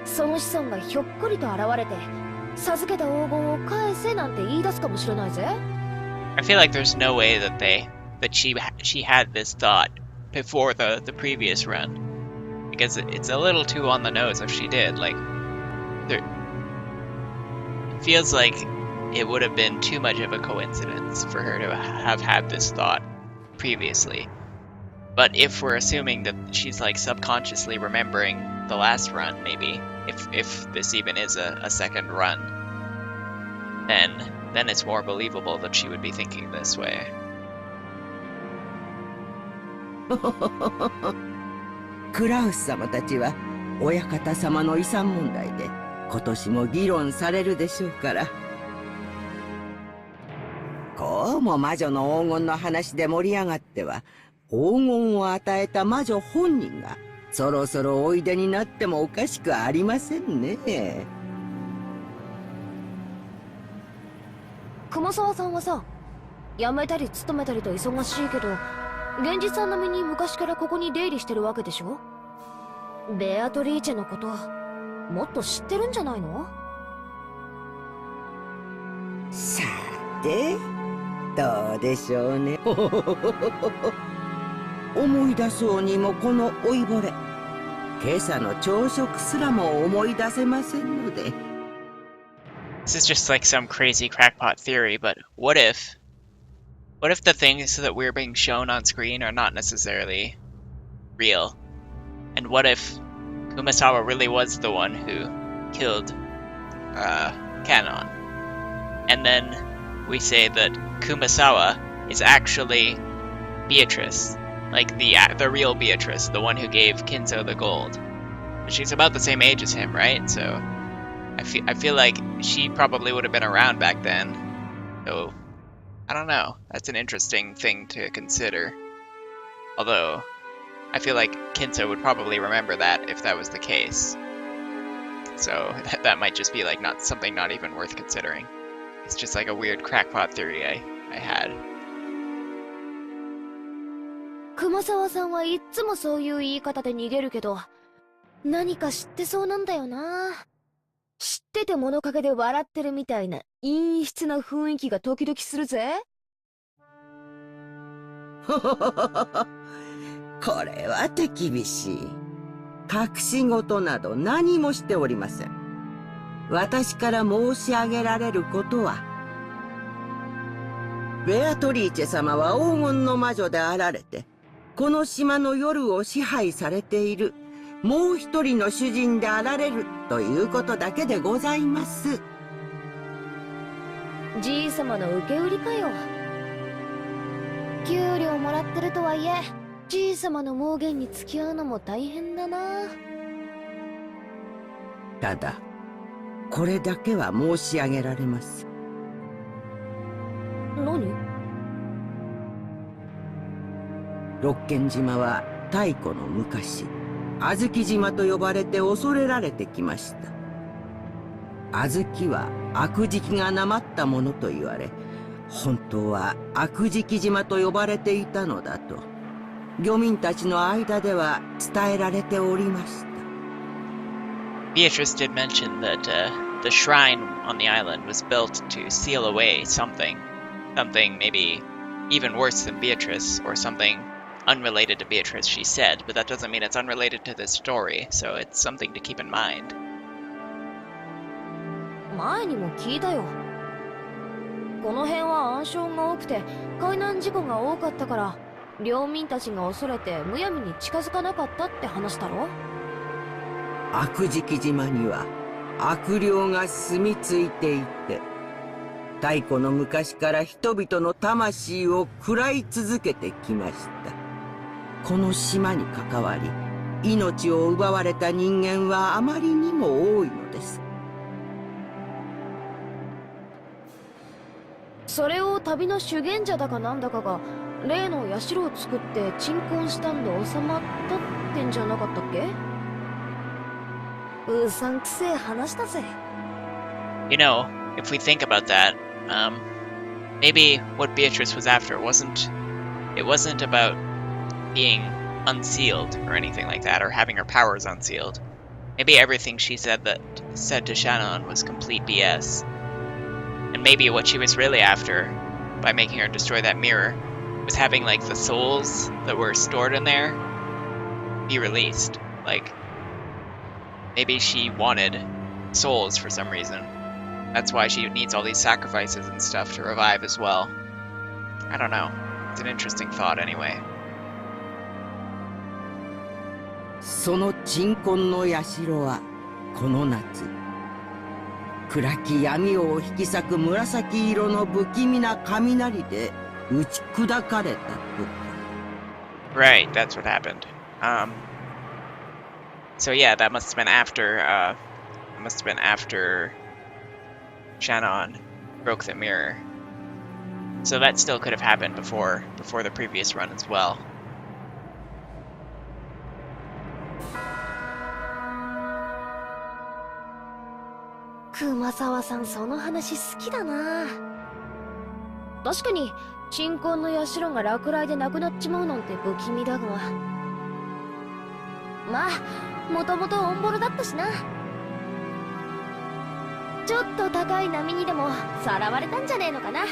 その子孫がひょっこりと現れて授けた黄金を返せなんて言い出すかもしれないぜ。I feel like there's no way that she had this thought before the previous run, because it's a little too on the nose if she did. Like, it feels like it would have been too much of a coincidence for her to have had this thought previously. But if we're assuming that she's like subconsciously remembering the last run, maybe, if this even is a second run, then it's more believable that she would be thinking this way. クラウス様たちは親方様の遺産問題で今年も議論されるでしょうから。こうも魔女の黄金の話で盛り上がっては、黄金を与えた魔女本人がそろそろおいでになってもおかしくありませんね。熊沢さんはさ、辞めたり勤めたりと忙しいけど、源氏さん並みに昔からここに出入りしてるわけでしょ。ベアトリーチェのこともっと知ってるんじゃないの？さてどうでしょうね。思い出そうにもこの老いぼれ、今朝の朝食すらも思い出せませんので。This is just like some crazy crackpot theory, but what if the things that we're being shown on screen are not necessarily real? And what if Kumasawa really was the one who killed Kanon? And then we say that Kumasawa is actually Beatrice, like the real Beatrice, the one who gave Kinzo the gold. But she's about the same age as him, right? So I feel like she probably would have been around back then. So I don't know. That's an interesting thing to consider. Although I feel like Kinzo would probably remember that if that was the case. So that might just be like not something not even worth considering. It's just like a weird crackpot theory I had. 熊沢さんはいっつもそういう言い方で逃げるけど、何か知ってそうなんだよな。知ってて物陰で笑ってるみたいな陰湿な雰囲気が時々するぜ。これは手厳しい。隠し事など何もしておりません。私から申し上げられることは、ベアトリーチェ様は黄金の魔女であられて、この島の夜を支配されているもう一人の主人であられるということだけでございます。じい様の受け売りかよ。給料もらってるとはいえ、じい様の妄言に付き合うのも大変だな。ただこれだけは申し上げられます。何？六軒島は太古の昔、小豆島と呼ばれて恐れられてきました。小豆は悪食がなまったものと言われ、本当は悪食島と呼ばれていたのだと漁民たちの間では伝えられておりました。Beatrice did mention that the shrine on the island was built to seal away something. Something maybe even worse than Beatrice, or something unrelated to Beatrice, she said, but that doesn't mean it's unrelated to this story, so it's something to keep in mind. 前にも聞いたよ。この辺は暗礁が多くて海難事故が多かったから領民たちが恐れてむやみに近づかなかったって話だろ。悪食島には悪霊が住み着いていて、太古の昔から人々の魂を喰らい続けてきました。この島に関わり命を奪われた人間はあまりにも多いのです。それを旅の修験者だかなんだかが例の社を作って鎮魂したんで収まったってんじゃなかったっけ。うさんくせえ話だぜ。You know, if we think about that, maybe what Beatrice was after wasn't about being unsealed or anything like that, or having her powers unsealed. Maybe everything she said to Shannon was complete BS. And maybe what she was really after, by making her destroy that mirror, was having like the souls that were stored in there be released. Like, maybe she wanted souls for some reason. That's why she needs all these sacrifices and stuff to revive as well. I don't know. It's an interesting thought anyway. その鎮魂の社はこの夏、暗き闇を引き裂く紫色の不気味な雷で打ち砕かれたとか。Right, that's what happened. So yeah, that must have been after Shannon broke the mirror. So that still could have happened before the previous run as well. 熊沢さんその話好きだな。確かに鎮魂の社が落雷でなくなっちまうなんて不気味だが、まあもともとオンボロだったしな。ちょっと高い波にでもさらわれたんじゃねえのかな。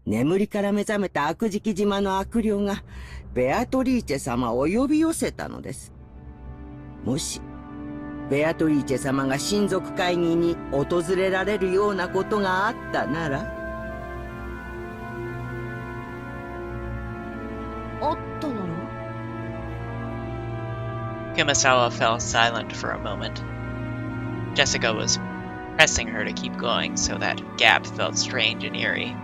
眠りから目覚めた悪食島の悪霊がベアトリーチェ様を呼び寄せたのです。もしベアトリーチェ様が親族会議に訪れられるようなことがあったなら。あったなら。Kumasawa fell silent for a moment. Jessica was pressing her to keep going, so that gap felt strange and eerie.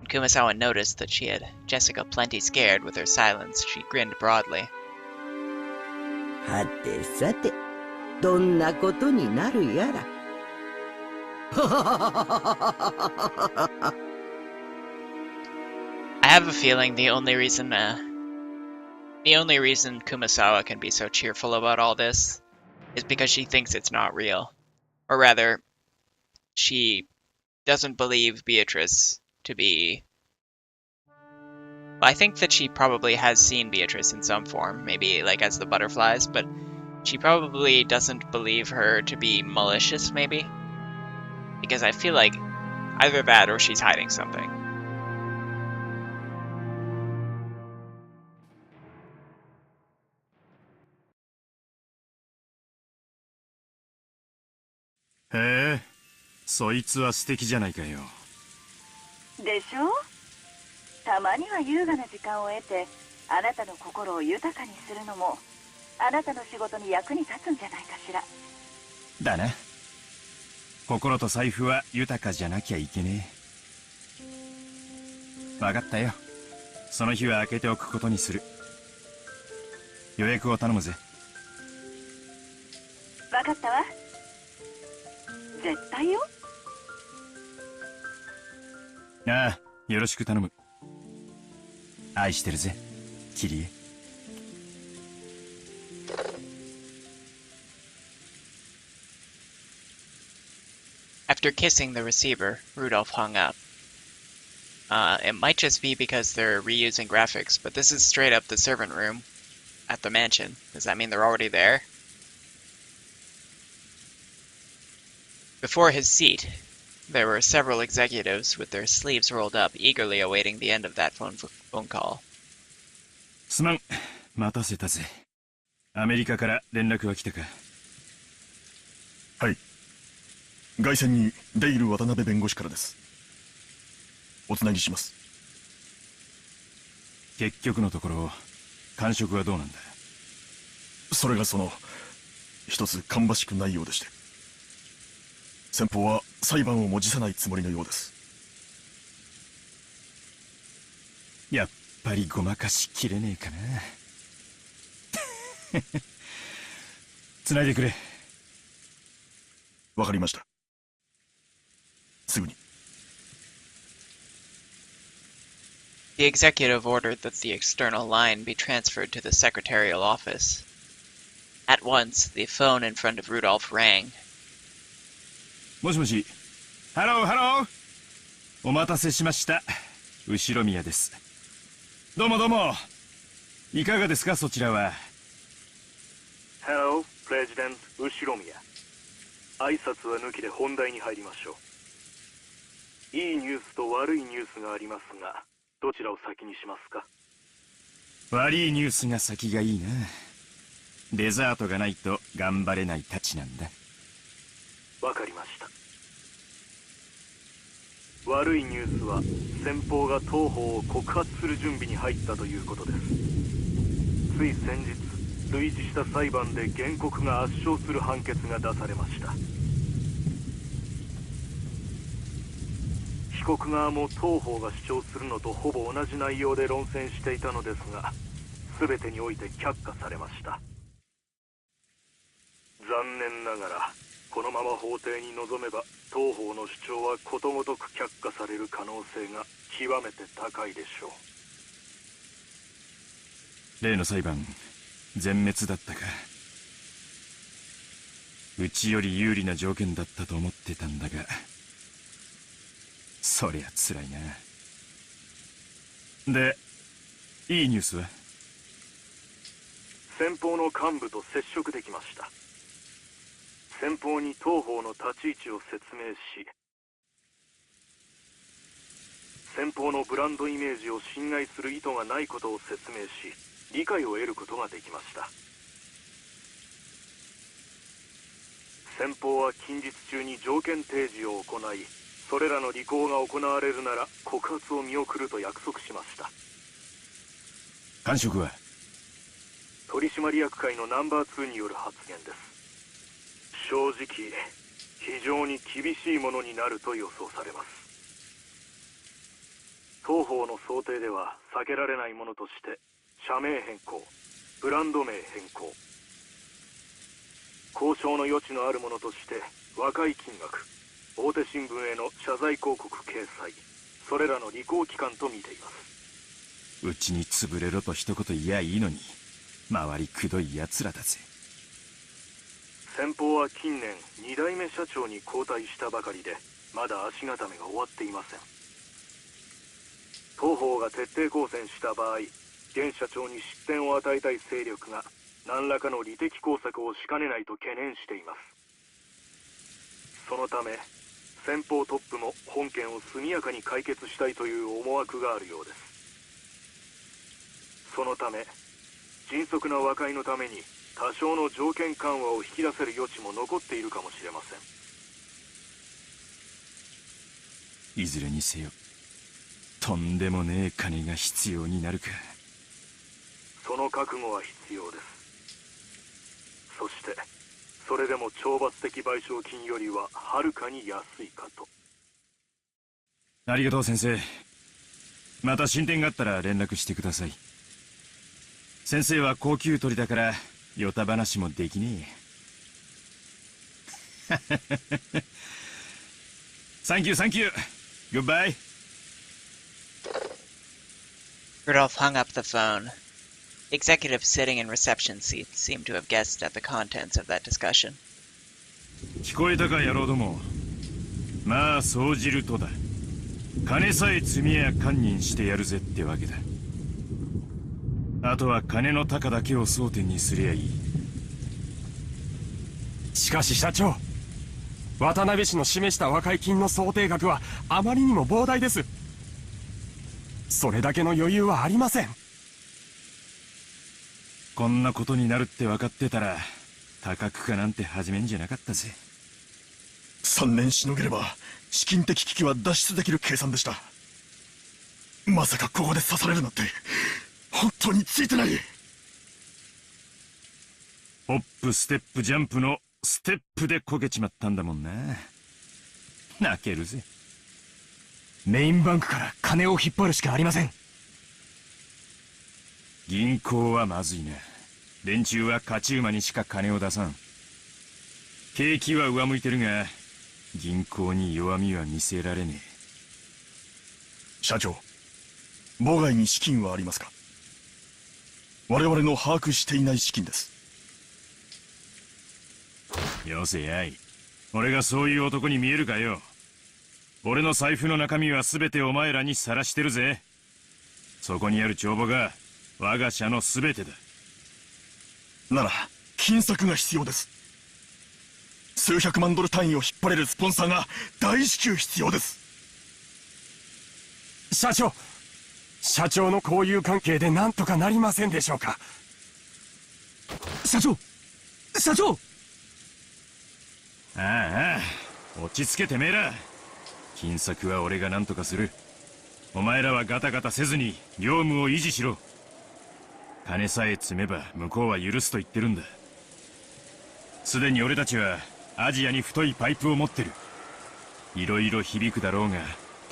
When Kumasawa noticed that she had Jessica plenty scared with her silence, she grinned broadly. はてさて、どんなことになるやら。I have a feeling the only reason Kumasawa can be so cheerful about all this is because she thinks it's not real. Or rather, she doesn't believe Beatrice to be... Well, I think that she probably has seen Beatrice in some form, maybe like as the butterflies, but she probably doesn't believe her to be malicious, maybe? Because I feel like either that or she's hiding something. Hey, そいつは素敵じゃないかよ。でしょ？たまには優雅な時間を得てあなたの心を豊かにするのもあなたの仕事に役に立つんじゃないかしら。だな。心と財布は豊かじゃなきゃいけねえ。わかったよ。その日は開けておくことにする。予約を頼むぜ。わかったわ。絶対よ。ああ、よろしく頼む。愛してるぜ、キリエ。After kissing the receiver, Rudolph hung up. It might just be because they're reusing graphics, but this is straight up the servant room. at the mansion. Does that mean they're already there? Before his seat, there were several executives with their sleeves rolled up, eagerly awaiting the end of that phone call. すまん、待たせたぜ。アメリカから連絡は来たか？はい。外線にデイル渡辺弁護士からです。おつなぎします。結局のところ、感触はどうなんだ？それが一つ芳しくないようでして。先方は裁判をも辞さないつもりのようです。やっぱりごまかしきれねえかな。繋いでくれ。わかりました。すぐに。The executive ordered that the external line be transferred to the secretarial office. At once, the phone in front of Rudolph rang. もしもし。ハローハロー。お待たせしました。後宮です。どうもどうも。いかがですか、そちらは。Hello, President 後宮。挨拶は抜きで本題に入りましょう。いいニュースと悪いニュースがありますが、どちらを先にしますか？悪いニュースが先がいいな。デザートがないと頑張れないたちなんだ。わかりました。悪いニュースは先方が当方を告発する準備に入ったということです。つい先日類似した裁判で原告が圧勝する判決が出されました。被告側も当方が主張するのとほぼ同じ内容で論戦していたのですが、全てにおいて却下されました。残念ながらこのまま法廷に臨めば当方の主張はことごとく却下される可能性が極めて高いでしょう。例の裁判全滅だったか。うちより有利な条件だったと思ってたんだが、そりゃ辛いな。で、いいニュースは？先方の幹部と接触できました。先方に当方の立ち位置を説明し、先方のブランドイメージを侵害する意図がないことを説明し、理解を得ることができました。先方は近日中に条件提示を行い、それらの履行が行われるなら告発を見送ると約束しました。感触は？取締役会のナンバー2による発言です。正直、非常に厳しいものになると予想されます。当方の想定では避けられないものとして、社名変更、ブランド名変更、交渉の余地のあるものとして和解金額、大手新聞への謝罪広告掲載、それらの履行期間と見ています。うちに潰れろと一言言やいいのに、周りくどい奴らだぜ。先方は近年2代目社長に交代したばかりで、まだ足固めが終わっていません。当方が徹底抗戦した場合、現社長に失点を与えたい勢力が何らかの利的工作をしかねないと懸念しています。そのため先方トップも本件を速やかに解決したいという思惑があるようです。そのため迅速な和解のために多少の条件緩和を引き出せる余地も残っているかもしれません。いずれにせよ、とんでもねえ金が必要になるか。その覚悟は必要です。そしてそれでも懲罰的賠償金よりははるかに安いかと。ありがとう先生。また進展があったら連絡してください。先生は高級鳥だからヨタ話もできねえ。サンキューサンキュー。グッバイ。Rudolph hung up the phone. Executives sitting in reception seats seemed to have guessed at the contents of that discussion. 聞こえたか野郎ども。まあそうじるとだ。金さえ積みや堪忍してやるぜってわけだ。あとは金の高だけを争点にすりゃいい。しかし社長、渡辺氏の示した和解金の想定額はあまりにも膨大です。それだけの余裕はありません。こんなことになるって分かってたら高くかなんて始めんじゃなかったぜ。3年しのげれば資金的危機は脱出できる計算でした。まさかここで刺されるなんて本当についてない。ホップステップジャンプのステップでこけちまったんだもんな。泣けるぜ。メインバンクから金を引っ張るしかありません。銀行はまずいな。連中は勝ち馬にしか金を出さん。景気は上向いてるが銀行に弱みは見せられねえ。社長、母外に資金はありますか？我々の把握していない資金です。よせやい。俺がそういう男に見えるかよ。俺の財布の中身は全てお前らにさらしてるぜ。そこにある帳簿が我が社の全てだ。なら金策が必要です。数百万ドル単位を引っ張れるスポンサーが大至急必要です。社長の交友関係で何とかなりませんでしょうか。社長ああ、落ち着けてめえら。金策は俺が何とかする。お前らはガタガタせずに業務を維持しろ。金さえ積めば向こうは許すと言ってるんだ。すでに俺たちはアジアに太いパイプを持ってる。いろいろ響くだろうが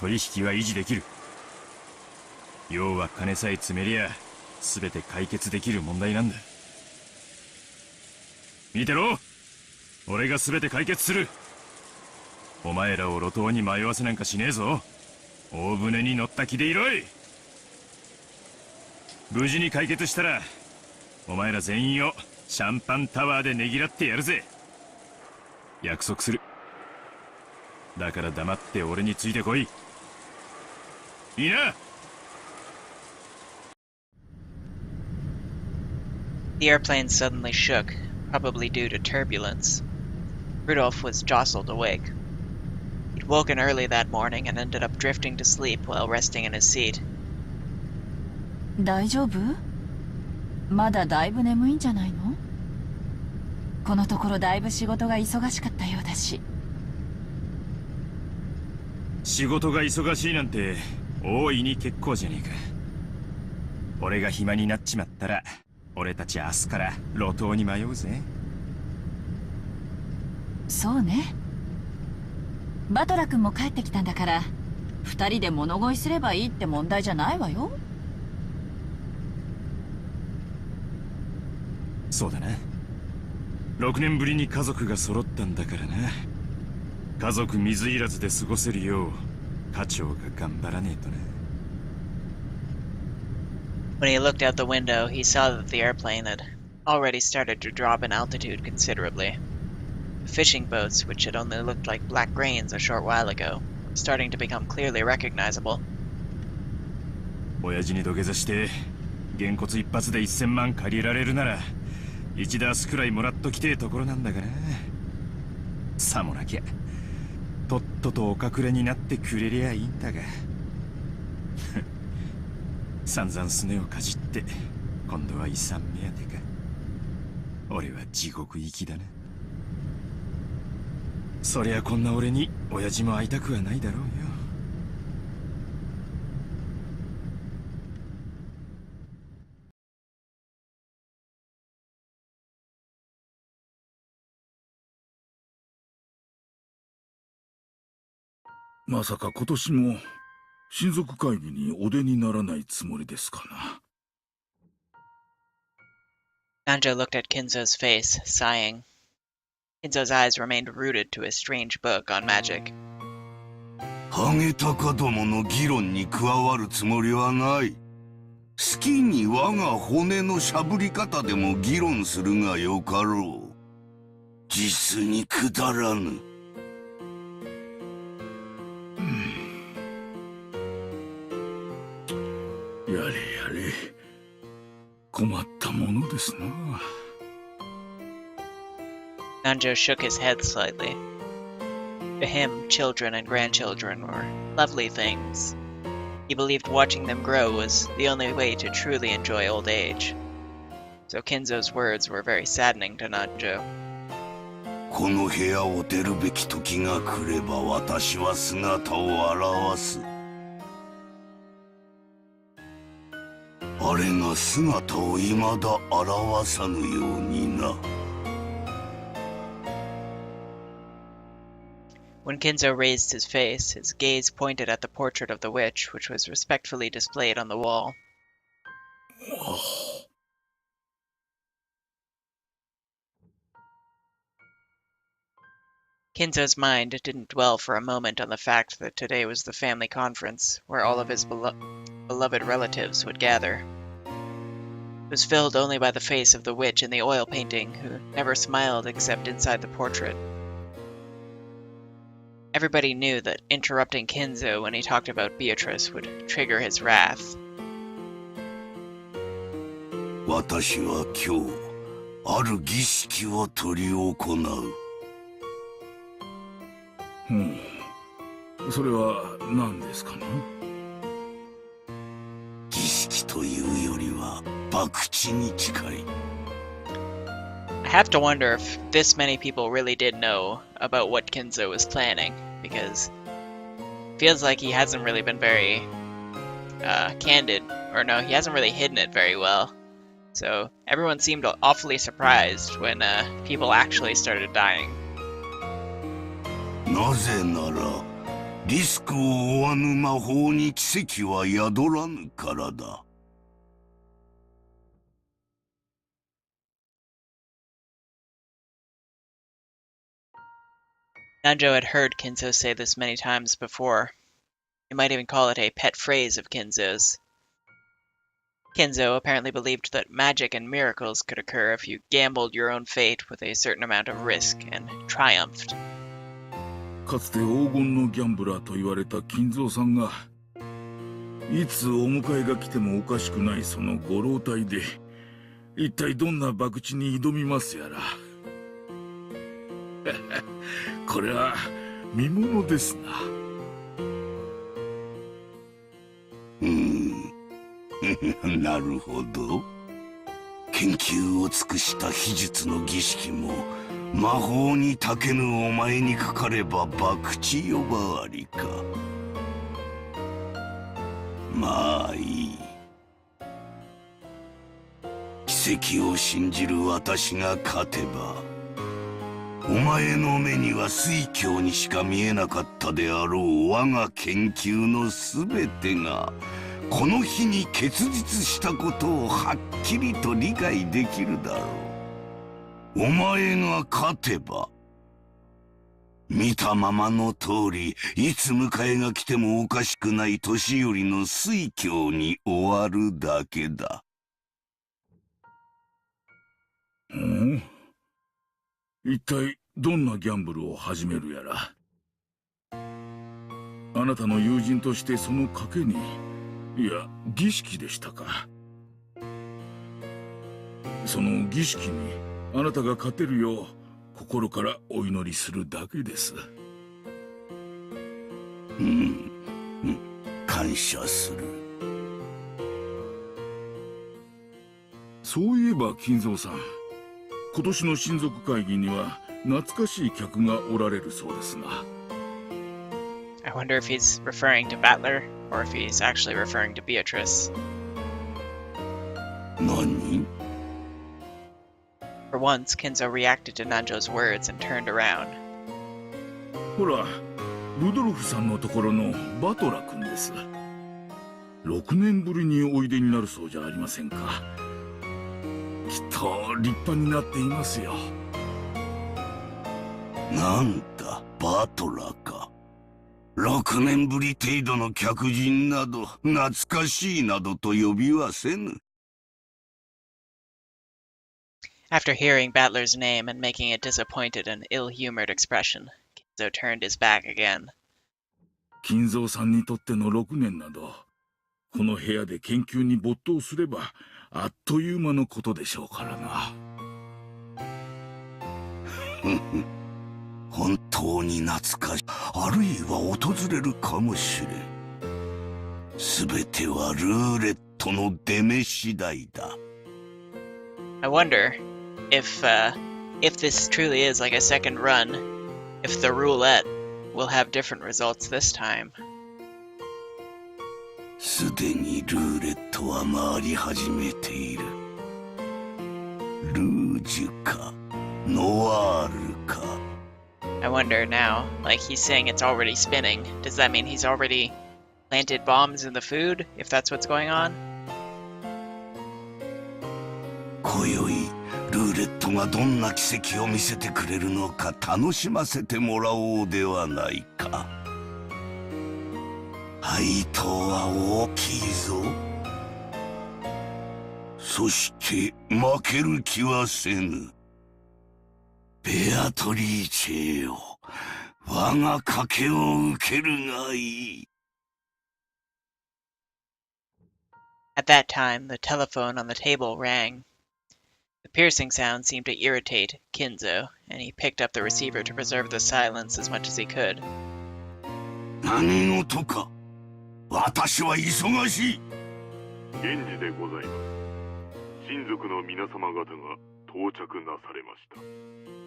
取引は維持できる。要は金さえ積めりゃ全て解決できる問題なんだ。見てろ、俺が全て解決する。お前らを路頭に迷わせなんかしねえぞ。大船に乗った気でいろい。無事に解決したらお前ら全員をシャンパンタワーでねぎらってやるぜ。約束する。だから黙って俺についてこい。いいな。The airplane suddenly shook, probably due to turbulence. Rudolph was jostled awake. He'd woken early that morning and ended up drifting to sleep while resting in his seat. 大丈夫？まだだいぶ眠いんじゃないの？このところだいぶ仕事が忙しかったようだし。仕事が忙しいなんて大いに結構じゃねえか。俺が暇になっちまったら俺たち明日から路頭に迷うぜ。そうね。バトラ君も帰ってきたんだから2人で物乞いすればいいって問題じゃないわよ。そうだな。6年ぶりに家族が揃ったんだからな。家族水入らずで過ごせるよう課長が頑張らねえとな。When he looked out the window, he saw that the airplane had already started to drop in altitude considerably. The fishing boats, which had only looked like black grains a short while ago, were starting to become clearly recognizable. 親父に土下座してげんこつ一発で1000万借りられるなら1ダースくらいもらっときてえところなんだがな。さもなきゃとっととお隠れになってくれりゃいいんだが散々すねをかじって今度は遺産目当てか。俺は地獄行きだな。そりゃこんな俺に親父も会いたくはないだろうよ。まさか今年も親族会議にお出にならないつもりですかな。Nanjo looked at Kinzo's face, sighing. Kinzo's eyes remained rooted to his strange book on magic. ハゲタカどもの議論に加わるつもりはない。好きに我が骨のしゃぶり方でも議論するがよかろう。実にくだらぬ。やれやれ。困ったものですな。Nanjo shook his head slightly. To him, children and grandchildren were lovely things. He believed watching them grow was the only way to truly enjoy old age. So Kinzo's words were very saddening to Nanjo. この部屋を出るべき時が来れば私は姿を現す。あれが姿を未だ現さぬようにな。When Kinzo raised his face, his gaze pointed at the portrait of the witch, which was respectfully displayed on the wall. Kinzo's mind didn't dwell for a moment on the fact that today was the family conference, where all of his beloved relatives would gather. It was filled only by the face of the witch in the oil painting, who never smiled except inside the portrait. Everybody knew that interrupting Kinzo when he talked about Beatrice would trigger his wrath. 私は今日、ある儀式を執り行う。それは何ですかな？儀式というよりは博打に近い。I have to wonder if this many people really did know about what Kinzo was planning, because it feels like he hasn't really been very candid, or no, he hasn't really hidden it very well. So everyone seemed awfully surprised when people actually started dying. なぜなら、リスクを負わぬ魔法に奇跡は宿らぬからだ。Nanjo had heard Kinzo say this many times before. You might even call it a pet phrase of Kinzo's. Kinzo apparently believed that magic and miracles could occur if you gambled your own fate with a certain amount of risk and triumphed. かつて黄金のギャンブラーと言われた金蔵さんが、いつお迎えが来てもおかしくないそのご老体で、一体どんな博打に挑みますやら。これは見ものですな。なるほど。研究を尽くした秘術の儀式も魔法にたけぬお前にかかれば博打呼ばわりか。まあいい。奇跡を信じる私が勝てば、お前の目には水鏡にしか見えなかったであろう我が研究のすべてがこの日に結実したことをはっきりと理解できるだろう。お前が勝てば、見たままの通りいつ迎えが来てもおかしくない年寄りの水鏡に終わるだけだ。一体どんなギャンブルを始めるやら。あなたの友人としてその賭けに、いや儀式でしたか。その儀式にあなたが勝てるよう心からお祈りするだけです。感謝する。そういえば金蔵さん、今年の親族会議には懐かしい客がおられるそうですな。I wonder if he's referring to Battler, or if he's actually referring to Beatrice. 何？ For once, Kinzo reacted to Nanjo's words and turned around. ほら、ルドルフさんのところのバトラ君です。6年ぶりにおいでになるそうじゃありませんか。きっと立派になっていますよ。なんだ、バトラか。6年ぶり程度の客人など懐かしいなどと呼びはせぬ。After hearing Battler's name and making a disappointed and ill-humored expression, Kinzo turned his back again. 金蔵さんにとっての6年など、この部屋で研究に没頭すればあっという間のことでしょうからな。本当に懐かしい。あるいは訪れるかもしれん。すべてはルーレットの出目次第だ。I wonder if this truly is like a second run, if the roulette will have different results this time. すでにルーレットは回り始めている。ルージュか、ノワールか。I wonder now, like he's saying it's already spinning. Does that mean he's already planted bombs in the food, if that's what's going on? 今宵ルーレットがどんな奇跡を見せてくれるのか楽しませてもらおうではないか。配当は大きいぞ。そして負ける気はせぬ。ベアトリーチェよ、我が賭けを受けるがいい。At that time, the telephone on the table rang. The piercing sound seemed to irritate Kinzo, and he picked up the receiver to preserve the silence as much as he could. 何事か。私は忙しい。現時でございます。親族の皆様方が到着なされました。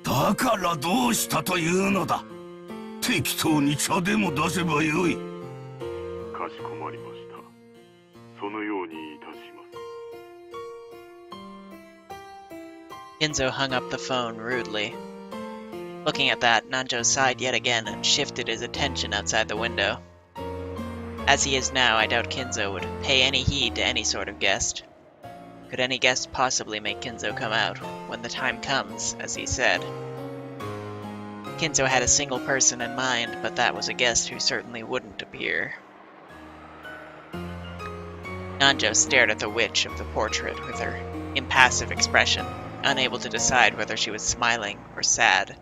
だからどうしたというのだ。適当に茶でも出せばよい。かしこまりました。そのようにいたします。 Kinzo hung up the phone rudely. Looking at that, Nanjo sighed yet again and shifted his attention outside the window. As he is now, I doubt Kinzo would pay any heed to any sort of guest. Could any guest possibly make Kinzo come out, when the time comes, as he said? Kinzo had a single person in mind, but that was a guest who certainly wouldn't appear. Nanjo stared at the witch of the portrait with her impassive expression, unable to decide whether she was smiling or sad,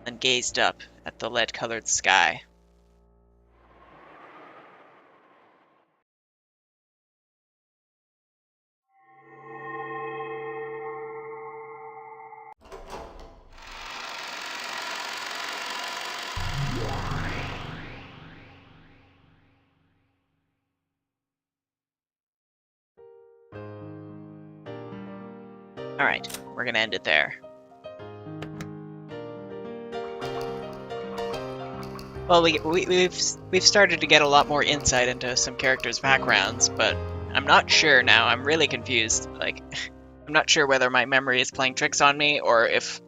and gazed up at the lead-colored sky. Alright, we're gonna end it there. Well, we've started to get a lot more insight into some characters' backgrounds, but I'm not sure now. I'm really confused. Like, I'm not sure whether my memory is playing tricks on me, or if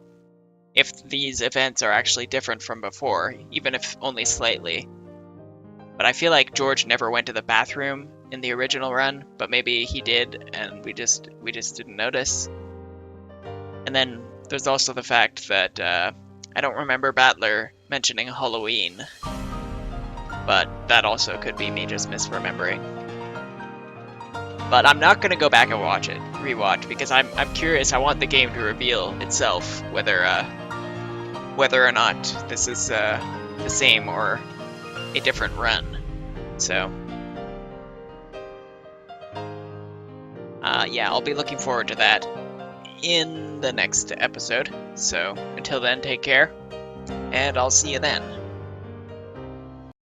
these events are actually different from before, even if only slightly. But I feel like George never went to the bathroom in the original run, but maybe he did, and we just didn't notice. And then there's also the fact that I don't remember Battler mentioning Halloween, but that also could be me just misremembering. But I'm not gonna go back and rewatch, because I'm curious. I want the game to reveal itself whether or not this is the same or a different run. So yeah, I'll be looking forward to that in the next episode. So until then, take care, and I'll see you then.